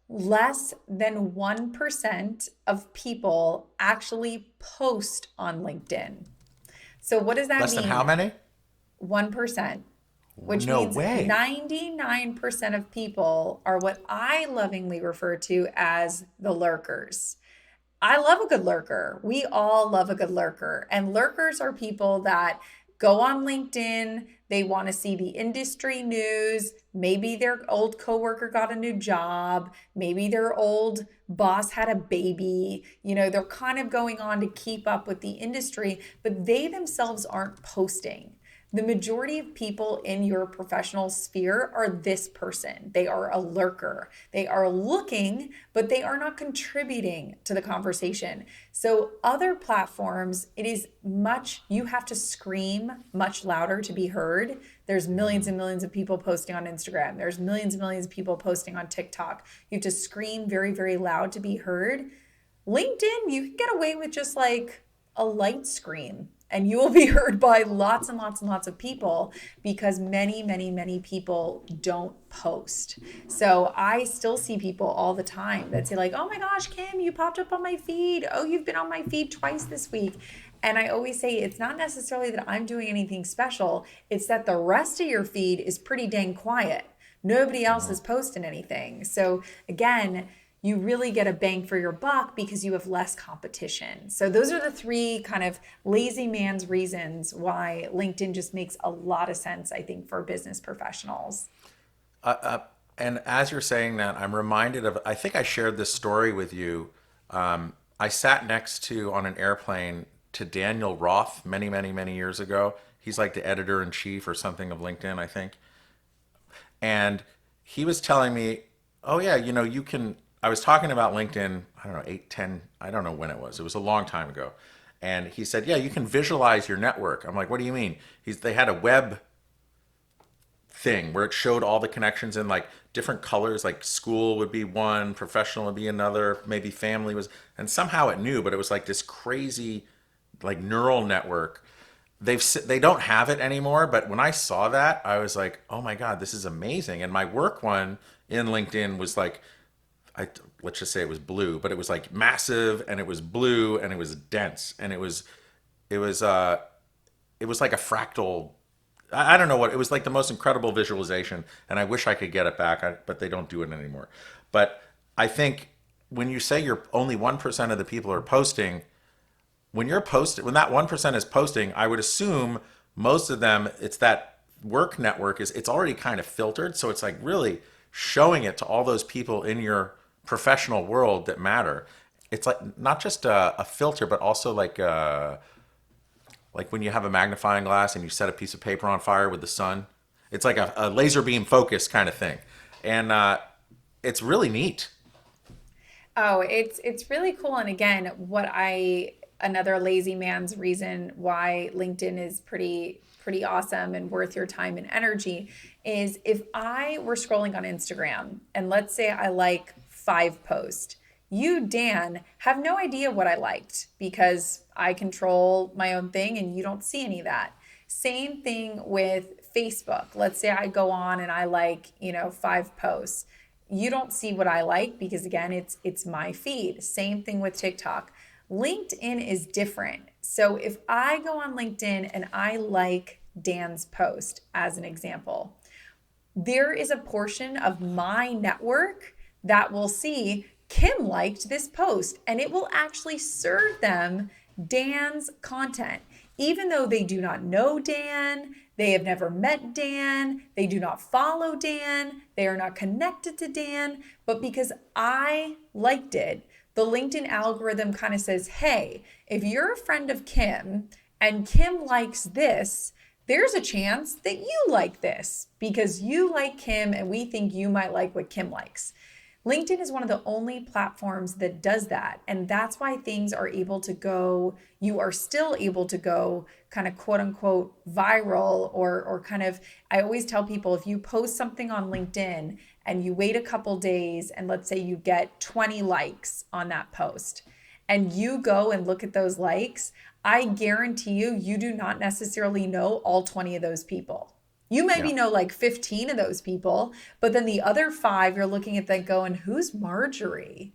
Less than 1% of people actually post on LinkedIn. So what does that mean? Less than how many? 1%. which No means way. 99% of people are what I lovingly refer to as the lurkers. I love a good lurker. We all love a good lurker. And lurkers are people that go on LinkedIn, they want to see the industry news. Maybe their old coworker got a new job. Maybe their old boss had a baby. They're kind of going on to keep up with the industry, but they themselves aren't posting. The majority of people in your professional sphere are this person. They are a lurker. They are looking, but they are not contributing to the conversation. So, other platforms, you have to scream much louder to be heard. There's millions and millions of people posting on Instagram. There's millions and millions of people posting on TikTok. You have to scream very, very loud to be heard. LinkedIn, you can get away with just like a light scream and you will be heard by lots and lots and lots of people because many, many, many people don't post. So I still see people all the time that say like, oh my gosh, Kim, you popped up on my feed. Oh, you've been on my feed twice this week. And I always say it's not necessarily that I'm doing anything special. It's that the rest of your feed is pretty dang quiet. Nobody else is posting anything. So again, you really get a bang for your buck because you have less competition. So those are the three kind of lazy man's reasons why LinkedIn just makes a lot of sense, I think, for business professionals. And as you're saying that, I'm reminded of, I think I shared this story with you. I sat next to on an airplane to Daniel Roth many, many, many years ago. He's like the editor in chief or something of LinkedIn, I think. And he was telling me, oh, yeah, you can. I was talking about LinkedIn, I don't know, 8, 10, I don't know when it was. It was a long time ago. And he said, yeah, you can visualize your network. I'm like, what do you mean? They had a web thing where it showed all the connections in like different colors, like school would be one, professional would be another, maybe family was, and somehow it knew, but it was like this crazy like neural network. They don't have it anymore, but when I saw that, I was like, oh my God, this is amazing. And my work one in LinkedIn was like, let's just say it was blue, but it was like massive and it was blue and it was dense and it was it was like a fractal. I don't know what it was, like the most incredible visualization, and I wish I could get it back, but they don't do it anymore. But I think when you say you're only 1% of the people are posting, when that 1% is posting, I would assume most of them, it's that work network it's already kind of filtered, so it's like really showing it to all those people in your professional world that matter. It's like not just a filter, but also like when you have a magnifying glass and you set a piece of paper on fire with the sun. It's like a laser beam focus kind of thing, and it's really neat. Oh, it's really cool. And again, another lazy man's reason why LinkedIn is pretty awesome and worth your time and energy is if I were scrolling on Instagram and let's say I like 5 posts, you, Dan, have no idea what I liked because I control my own thing and you don't see any of that. Same thing with Facebook. Let's say I go on and I like, 5 posts. You don't see what I like because again, it's my feed. Same thing with TikTok. LinkedIn is different. So if I go on LinkedIn and I like Dan's post as an example, there is a portion of my network that will see Kim liked this post and it will actually serve them Dan's content. Even though they do not know Dan, they have never met Dan, they do not follow Dan, they are not connected to Dan, but because I liked it, the LinkedIn algorithm kind of says, hey, if you're a friend of Kim and Kim likes this, there's a chance that you like this because you like Kim and we think you might like what Kim likes. LinkedIn is one of the only platforms that does that. And that's why things are able to go, you are still able to go kind of quote unquote viral or kind of, I always tell people if you post something on LinkedIn and you wait a couple days and let's say you get 20 likes on that post and you go and look at those likes, I guarantee you do not necessarily know all 20 of those people. You maybe Yeah. know like 15 of those people, but then the other 5, you're looking at that going, who's Marjorie?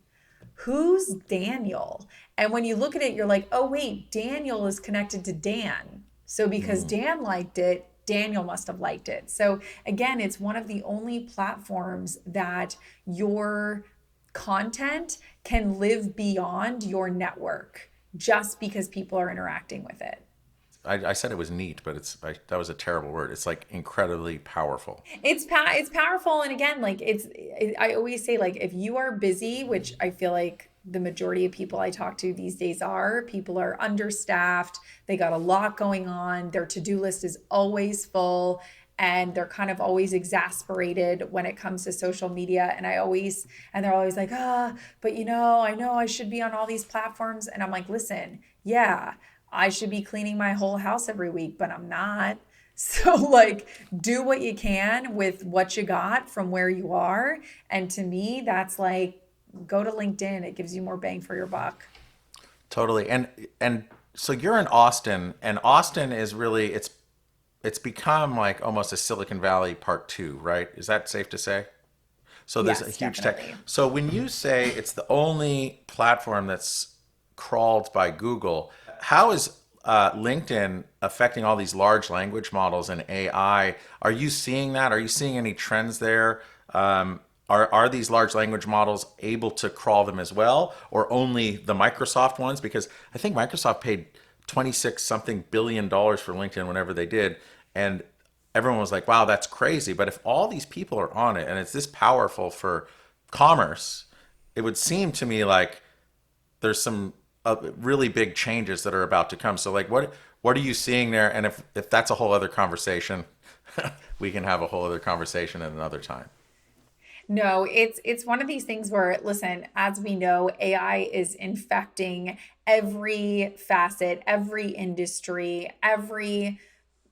Who's Daniel? And when you look at it, you're like, oh, wait, Daniel is connected to Dan. So because Dan liked it, Daniel must have liked it. So again, it's one of the only platforms that your content can live beyond your network just because people are interacting with it. I said it was neat, but that was a terrible word. It's like incredibly powerful. It's powerful, and again, like I always say, like, if you are busy, which I feel like the majority of people I talk to these days are, people are understaffed, they got a lot going on, their to-do list is always full, and they're kind of always exasperated when it comes to social media. And they're always like, but I know I should be on all these platforms. And I'm like, listen, yeah, I should be cleaning my whole house every week, but I'm not. So, like, do what you can with what you got from where you are. And to me, that's like, go to LinkedIn. It gives you more bang for your buck. Totally. And so you're in Austin, and Austin is really it's become like almost a Silicon Valley part two, right? Is that safe to say? So there's a Yes, huge tech. definitely. So when you say it's the only platform that's crawled by Google, how is LinkedIn affecting all these large language models and AI? Are you seeing that? Are you seeing any trends there? Are these large language models able to crawl them as well, or only the Microsoft ones? Because I think Microsoft paid 26 something billion dollars for LinkedIn whenever they did, and everyone was like, "Wow, that's crazy." But if all these people are on it and it's this powerful for commerce, it would seem to me like there's some really big changes that are about to come. So, like, what are you seeing there? And if that's a whole other conversation, we can have a whole other conversation at another time. No, it's one of these things where, listen, as we know, AI is infecting every facet, every industry, every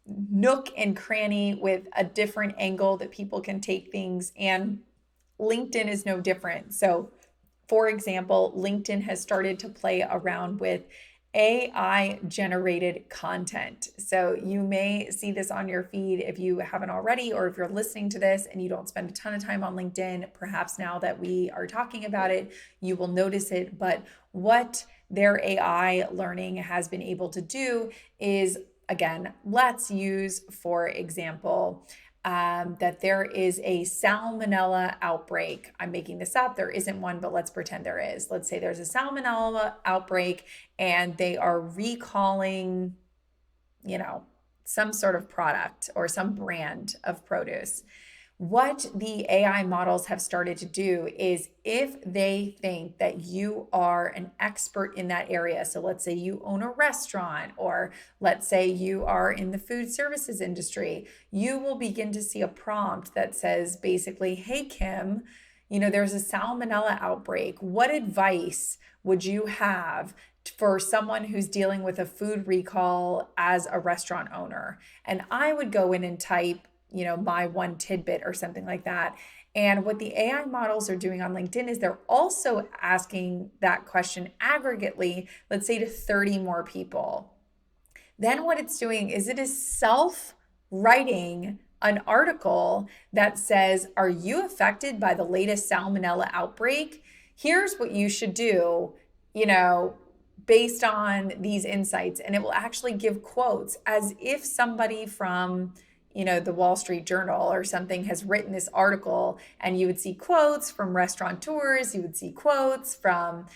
nook and cranny with a different angle that people can take things. And LinkedIn is no different. So, for example, LinkedIn has started to play around with AI generated content. So you may see this on your feed if you haven't already, or if you're listening to this and you don't spend a ton of time on LinkedIn, perhaps now that we are talking about it, you will notice it. But what their AI learning has been able to do is, again, let's use, for example, that there is a salmonella outbreak. I'm making this up. There isn't one, but let's pretend there is. Let's say there's a salmonella outbreak and they are recalling, you know, some sort of product or some brand of produce. What the AI models have started to do is, if they think that you are an expert in that area, so let's say you own a restaurant, or let's say you are in the food services industry, you will begin to see a prompt that says basically, hey, Kim, there's a salmonella outbreak. What advice would you have for someone who's dealing with a food recall as a restaurant owner? And I would go in and type, my one tidbit or something like that. And what the AI models are doing on LinkedIn is they're also asking that question aggregately, let's say to 30 more people. Then what it's doing is it is self-writing an article that says, are you affected by the latest salmonella outbreak? Here's what you should do, based on these insights. And it will actually give quotes as if somebody from the Wall Street Journal or something has written this article, and you would see quotes from restaurateurs, you would see quotes from,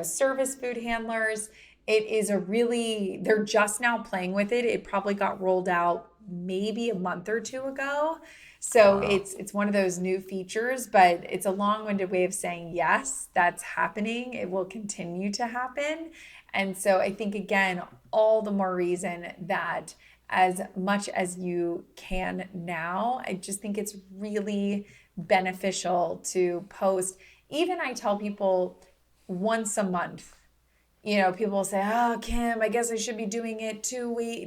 service food handlers. They're just now playing with it. It probably got rolled out maybe a month or two ago. So Wow. it's one of those new features, but it's a long-winded way of saying, yes, that's happening. It will continue to happen. And so I think, again, all the more reason that as much as you can now, I just think it's really beneficial to post. Even I tell people once a month. People will say, "Oh, Kim, I guess I should be doing it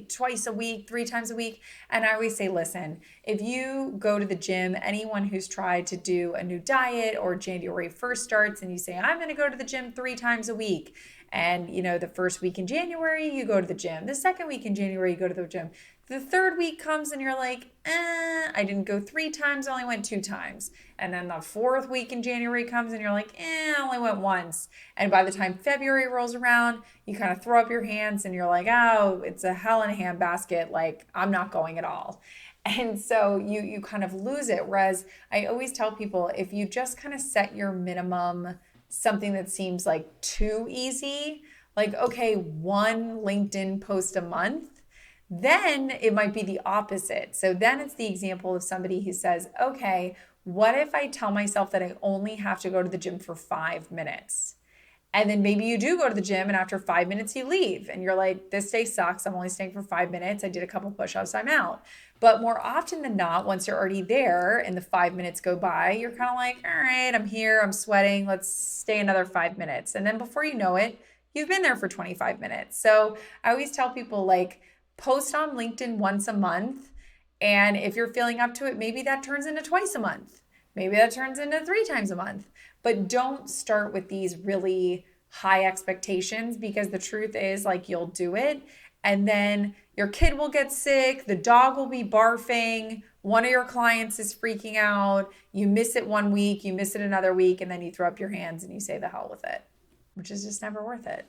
twice a week, 3 times a week." And I always say, listen, if you go to the gym, anyone who's tried to do a new diet or January 1st starts and you say, I'm going to go to the gym 3 times a week. And, the first week in January, you go to the gym. The second week in January, you go to the gym. The third week comes and you're like, I didn't go 3 times, I only went 2 times. And then the fourth week in January comes and you're like, I only went once. And by the time February rolls around, you kind of throw up your hands and you're like, oh, it's a hell in a handbasket. Like, I'm not going at all. And so you kind of lose it. Whereas I always tell people, if you just kind of set your minimum, something that seems like too easy, like, okay, one LinkedIn post a month, then it might be the opposite. So then it's the example of somebody who says, okay, what if I tell myself that I only have to go to the gym for 5 minutes? And then maybe you do go to the gym and after 5 minutes you leave and you're like, this day sucks. I'm only staying for 5 minutes. I did a couple push-ups, I'm out. But more often than not, once you're already there and the 5 minutes go by, you're kind of like, all right, I'm here, I'm sweating. Let's stay another 5 minutes. And then before you know it, you've been there for 25 minutes. So I always tell people, like, post on LinkedIn once a month. And if you're feeling up to it, maybe that turns into twice a month. Maybe that turns into 3 times a month. But don't start with these really high expectations, because the truth is, like, you'll do it and then your kid will get sick, the dog will be barfing, one of your clients is freaking out, you miss it one week, you miss it another week, and then you throw up your hands and you say the hell with it, which is just never worth it.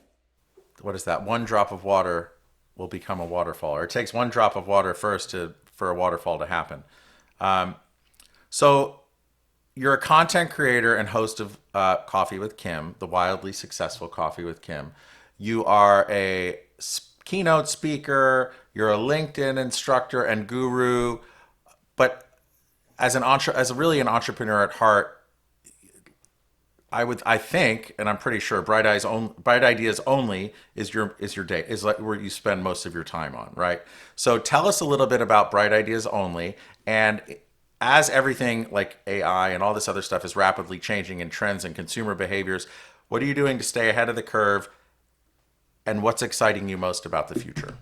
What is that? One drop of water will become a waterfall, or it takes one drop of water first for a waterfall to happen. So you're a content creator and host of Coffee with Kim, the wildly successful Coffee with Kim. You are a keynote speaker. You're a LinkedIn instructor and guru. But as really an entrepreneur at heart, I think, and I'm pretty sure, Bright Ideas Only is your day, is like where you spend most of your time on, right? So tell us a little bit about Bright Ideas Only, and as everything like AI and all this other stuff is rapidly changing in trends and consumer behaviors, what are you doing to stay ahead of the curve, and what's exciting you most about the future?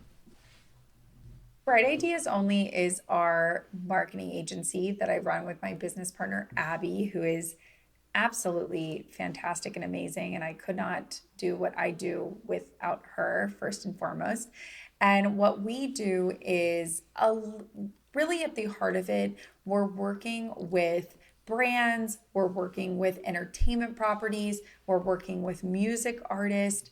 Bright Ideas Only is our marketing agency that I run with my business partner, Abby, who is absolutely fantastic and amazing. And I could not do what I do without her, first and foremost. And what we do is really at the heart of it, we're working with brands, we're working with entertainment properties, we're working with music artists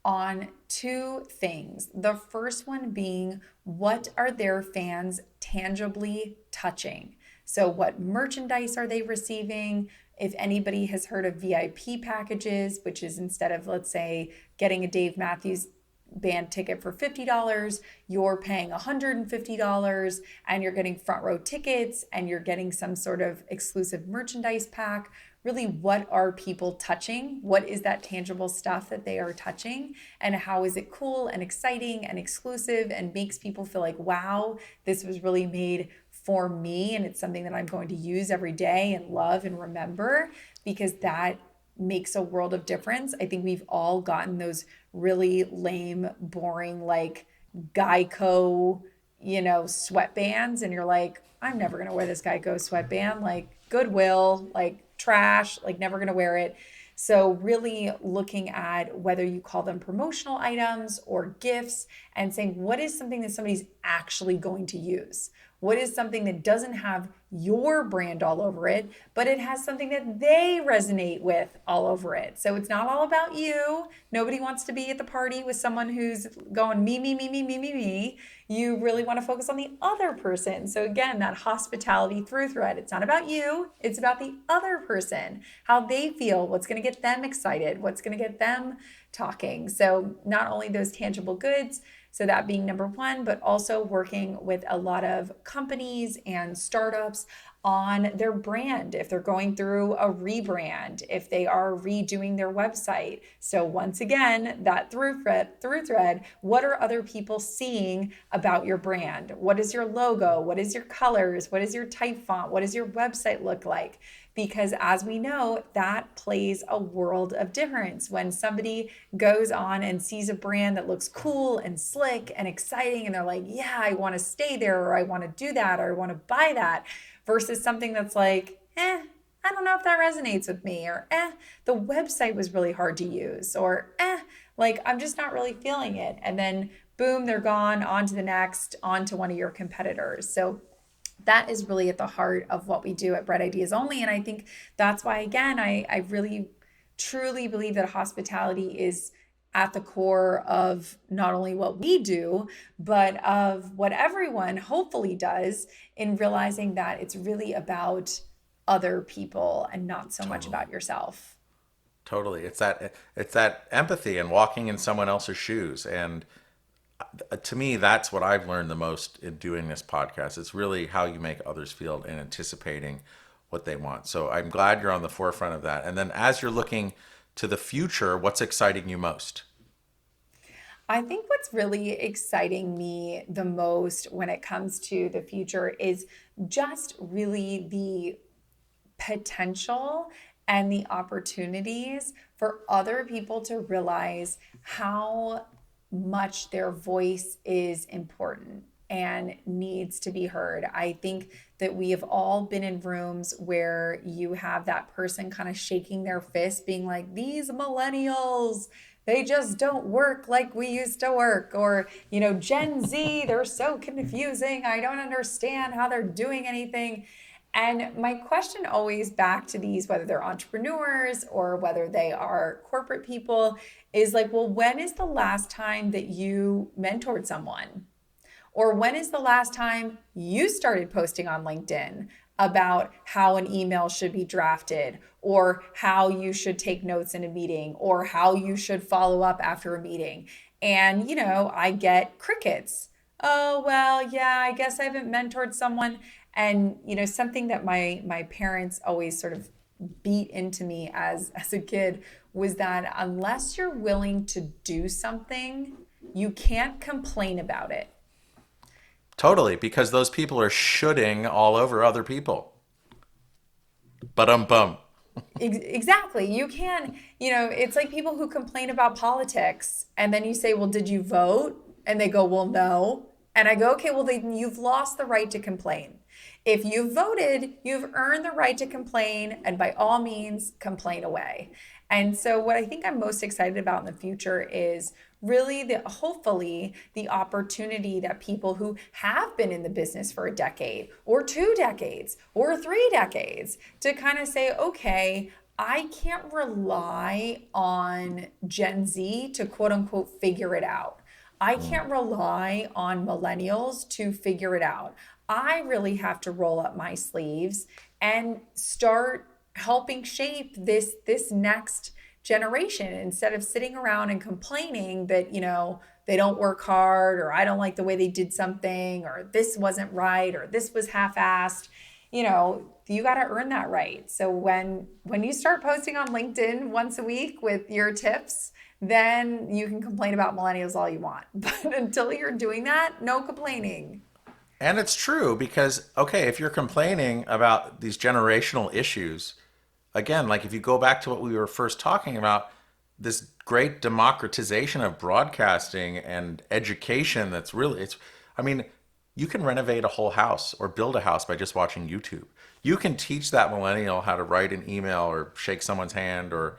on two things. The first one being, what are their fans tangibly touching? So, what merchandise are they receiving? If anybody has heard of VIP packages, which is instead of, let's say, getting a Dave Matthews band ticket for $50, you're paying $150 and you're getting front row tickets and you're getting some sort of exclusive merchandise pack. Really, what are people touching? What is that tangible stuff that they are touching? And how is it cool and exciting and exclusive and makes people feel like, wow, this was really made for me and it's something that I'm going to use every day and love and remember, because that makes a world of difference. I think we've all gotten those really lame, boring, like Geico, sweatbands, and you're like, I'm never gonna wear this Geico sweatband, like Goodwill, like trash, like never gonna wear it. So really looking at whether you call them promotional items or gifts and saying, what is something that somebody's actually going to use? What is something that doesn't have your brand all over it, but it has something that they resonate with all over it? So it's not all about you. Nobody wants to be at the party with someone who's going me, me, me, me, me, me, me. You really want to focus on the other person. So again, that hospitality through thread. It's not about you. It's about the other person, how they feel, what's going to get them excited, what's going to get them talking. So not only those tangible goods, so that being number one, but also working with a lot of companies and startups on their brand, if they're going through a rebrand, if they are redoing their website. So once again, that through thread, what are other people seeing about your brand? What is your logo? What is your colors? What is your type font? What does your website look like? Because as we know, that plays a world of difference. When somebody goes on and sees a brand that looks cool and slick and exciting, and they're like, yeah, I want to stay there, or I want to do that, or I want to buy that, versus something that's like, I don't know if that resonates with me, or the website was really hard to use, or like, I'm just not really feeling it. And then boom, they're gone, on to the next, on to one of your competitors. So that is really at the heart of what we do at Bread Ideas Only. And I think that's why, again, I really truly believe that hospitality is at the core of not only what we do, but of what everyone hopefully does, in realizing that it's really about other people and not so much Totally. about yourself. Totally. It's that empathy and walking in someone else's shoes. And to me, that's what I've learned the most in doing this podcast. It's really how you make others feel and anticipating what they want. So I'm glad you're on the forefront of that. And then as you're looking to the future, what's exciting you most? I think what's really exciting me the most when it comes to the future is just really the potential and the opportunities for other people to realize how much their voice is important and needs to be heard. I think that we have all been in rooms where you have that person kind of shaking their fist, being like, these millennials, they just don't work like we used to work. Or, Gen Z, they're so confusing. I don't understand how they're doing anything. And my question always back to these, whether they're entrepreneurs or whether they are corporate people, is like, well, when is the last time that you mentored someone? Or when is the last time you started posting on LinkedIn about how an email should be drafted, or how you should take notes in a meeting, or how you should follow up after a meeting? And, I get crickets. Oh, well, yeah, I guess I haven't mentored someone. And, something that my parents always sort of beat into me as a kid was that unless you're willing to do something, you can't complain about it. Totally, because those people are shooting all over other people. But bum. Exactly. You can, it's like people who complain about politics and then you say, well, did you vote? And they go, well, no. And I go, okay, well, then you've lost the right to complain. If you voted, you've earned the right to complain, and by all means, complain away. And so, what I think I'm most excited about in the future is really hopefully the opportunity that people who have been in the business for a decade or 2 decades or 3 decades to kind of say, okay, I can't rely on Gen Z to quote unquote figure it out. I Mm. can't rely on millennials to figure it out. I really have to roll up my sleeves and start helping shape this next generation, instead of sitting around and complaining that, they don't work hard, or I don't like the way they did something, or this wasn't right, or this was half-assed. You got to earn that right. So when you start posting on LinkedIn once a week with your tips, then you can complain about millennials all you want. But until you're doing that, no complaining. And it's true because, okay, if you're complaining about these generational issues, again, like if you go back to what we were first talking about, this great democratization of broadcasting and education that's really, I mean, you can renovate a whole house or build a house by just watching YouTube. You can teach that millennial how to write an email or shake someone's hand, or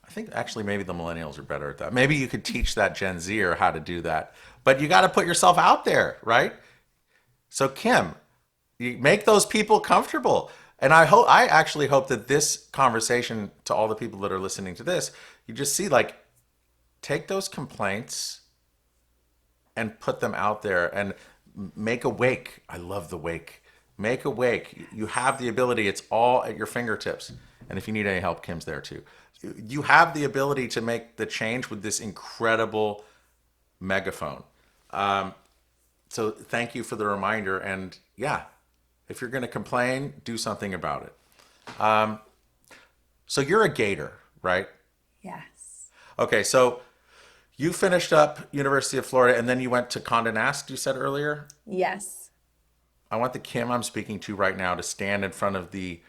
I think actually maybe the millennials are better at that. Maybe you could teach that Gen Zer how to do that. But you got to put yourself out there, right? So Kim, you make those people comfortable. And I actually hope that this conversation, to all the people that are listening to this, you just see, like, take those complaints and put them out there and make a wake. I love the wake. Make a wake. You have the ability. It's all at your fingertips. And if you need any help, Kim's there too. You have the ability to make the change with this incredible megaphone. So thank you for the reminder. And yeah, if you're going to complain, do something about it. So you're a Gator, right? Yes. Okay, so you finished up University of Florida and then you went to Condé Nast, you said earlier. Yes. I want the Kim I'm speaking to right now to stand in front of the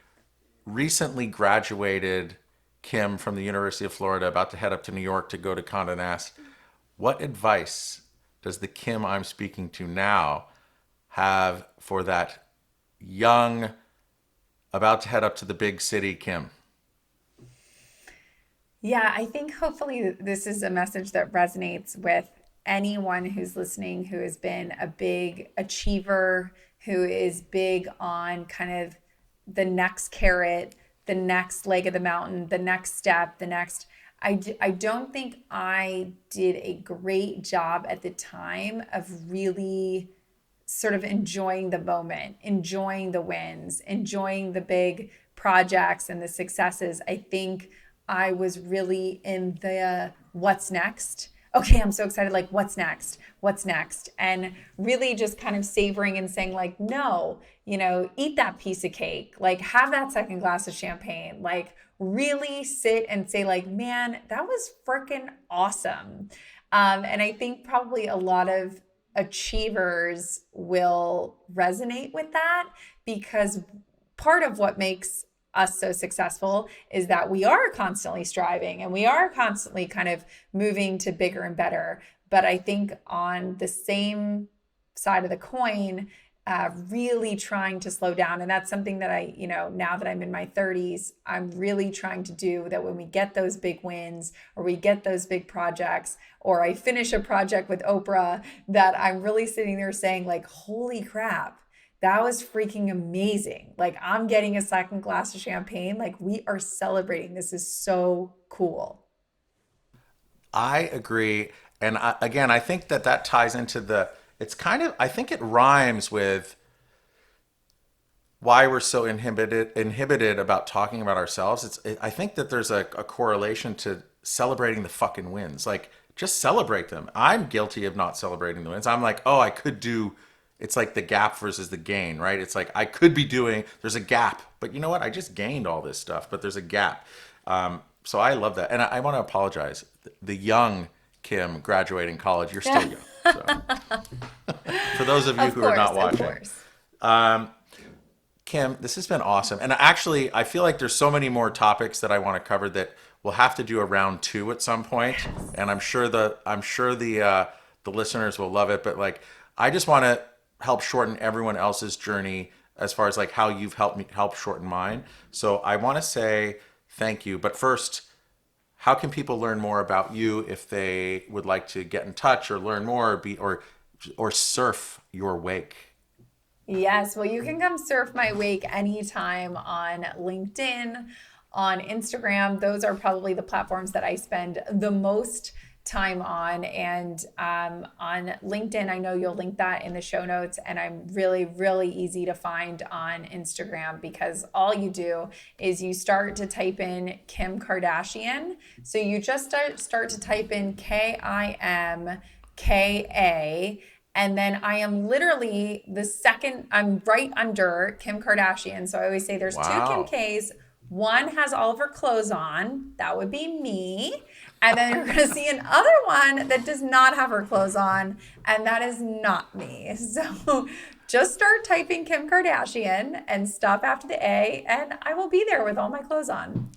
recently graduated Kim from the University of Florida, about to head up to New York to go to Condé Nast. What advice does the Kim I'm speaking to now have for that young, about to head up to the big city Kim? Yeah, I think hopefully this is a message that resonates with anyone who's listening who has been a big achiever, who is big on kind of the next carrot, the next leg of the mountain, the next step, the next. I don't think I did a great job at the time of really sort of enjoying the moment, enjoying the wins, enjoying the big projects and the successes. I think I was really in the what's next. Okay, I'm so excited. Like, what's next? What's next? And really just kind of savoring and saying, like, no, eat that piece of cake, like, have that second glass of champagne, like, really sit and say, like, man, that was freaking awesome. And I think probably a lot of achievers will resonate with that because part of what makes us so successful is that we are constantly striving and we are constantly kind of moving to bigger and better. But I think on the same side of the coin, really trying to slow down. And that's something that now that I'm in my 30s, I'm really trying to do that when we get those big wins or we get those big projects or I finish a project with Oprah, that I'm really sitting there saying, like, holy crap, that was freaking amazing. Like, I'm getting a second glass of champagne. Like, we are celebrating. This is so cool. I agree. And again, I think that ties into it's kind of, I think it rhymes with why we're so inhibited about talking about ourselves. I think that there's a correlation to celebrating the fucking wins. Like, just celebrate them. I'm guilty of not celebrating the wins. I'm like, oh, I could do. It's like the gap versus the gain, right? It's like I could be doing. There's a gap, but you know what? I just gained all this stuff, but there's a gap. So I love that, and I want to apologize. The young Kim graduating college, you're still young. So for those of you Of who are course, not of watching, course. Kim, this has been awesome. And actually, I feel like there's so many more topics that I want to cover that we'll have to do a round two at some point. And I'm sure the listeners will love it. But like, I just want to help shorten everyone else's journey as far as like how you've help shorten mine. So I want to say thank you. But first, how can people learn more about you if they would like to get in touch or learn more or surf your wake? Yes, well, you can come surf my wake anytime on LinkedIn, on Instagram. Those are probably the platforms that I spend the most time on. And on LinkedIn, I know you'll link that in the show notes. And I'm really, really easy to find on Instagram because all you do is you start to type in Kim Kardashian. So you just start to type in KIMKA. And then I am literally I'm right under Kim Kardashian. So I always say there's two Kim Wow. Ks. One has all of her clothes on. That would be me. And then you're going to see another one that does not have her clothes on. And that is not me. So just start typing Kim Kardashian and stop after the A. And I will be there with all my clothes on.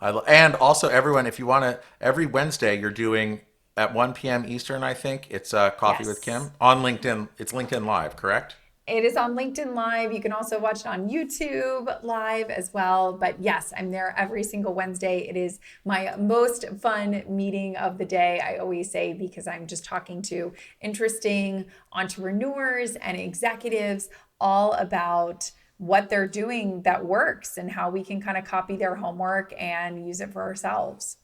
And also, everyone, if you want to, every Wednesday you're doing at 1 p.m. Eastern, I think it's Coffee with Yes. Kim on LinkedIn. It's LinkedIn Live, correct? It is on LinkedIn Live. You can also watch it on YouTube Live as well. But yes, I'm there every single Wednesday. It is my most fun meeting of the day, I always say, because I'm just talking to interesting entrepreneurs and executives all about what they're doing that works and how we can kind of copy their homework and use it for ourselves.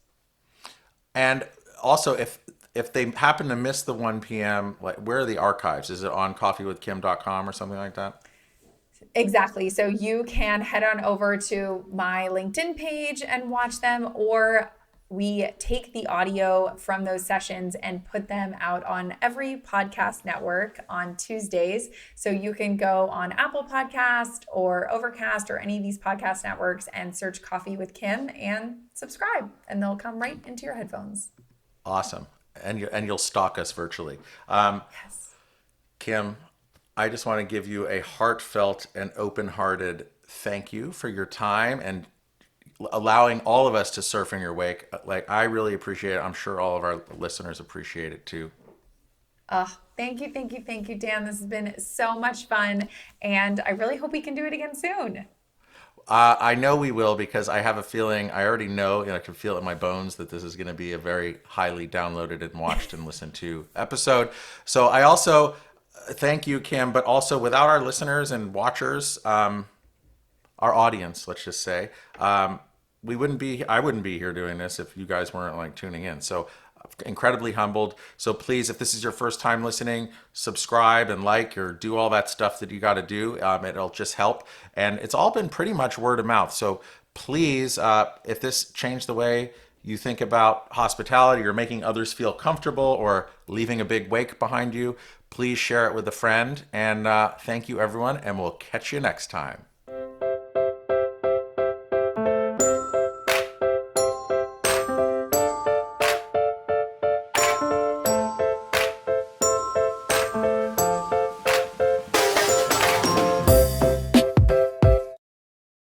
And also, if they happen to miss the 1 p.m., like where are the archives? Is it on coffeewithkim.com or something like that? Exactly. So you can head on over to my LinkedIn page and watch them, or we take the audio from those sessions and put them out on every podcast network on Tuesdays. So you can go on Apple Podcast or Overcast or any of these podcast networks and search Coffee with Kim and subscribe, and they'll come right into your headphones. Awesome. And you'll stalk us virtually. Yes. Kim, I just want to give you a heartfelt and open-hearted thank you for your time and allowing all of us to surf in your wake. Like, I really appreciate it. I'm sure all of our listeners appreciate it too. Thank you, thank you, thank you, Dan. This has been so much fun, and I really hope we can do it again soon. I know we will because I have a feeling, I already know, and I can feel it in my bones that this is going to be a very highly downloaded and watched and listened to episode. So I also thank you, Kim, but also without our listeners and watchers, our audience, let's just say, I wouldn't be here doing this if you guys weren't like tuning in. So incredibly humbled. So please, if this is your first time listening, subscribe and like or do all that stuff that you got to do. It'll just help. And it's all been pretty much word of mouth. So please, if this changed the way you think about hospitality or making others feel comfortable or leaving a big wake behind you, please share it with a friend. And thank you, everyone. And we'll catch you next time.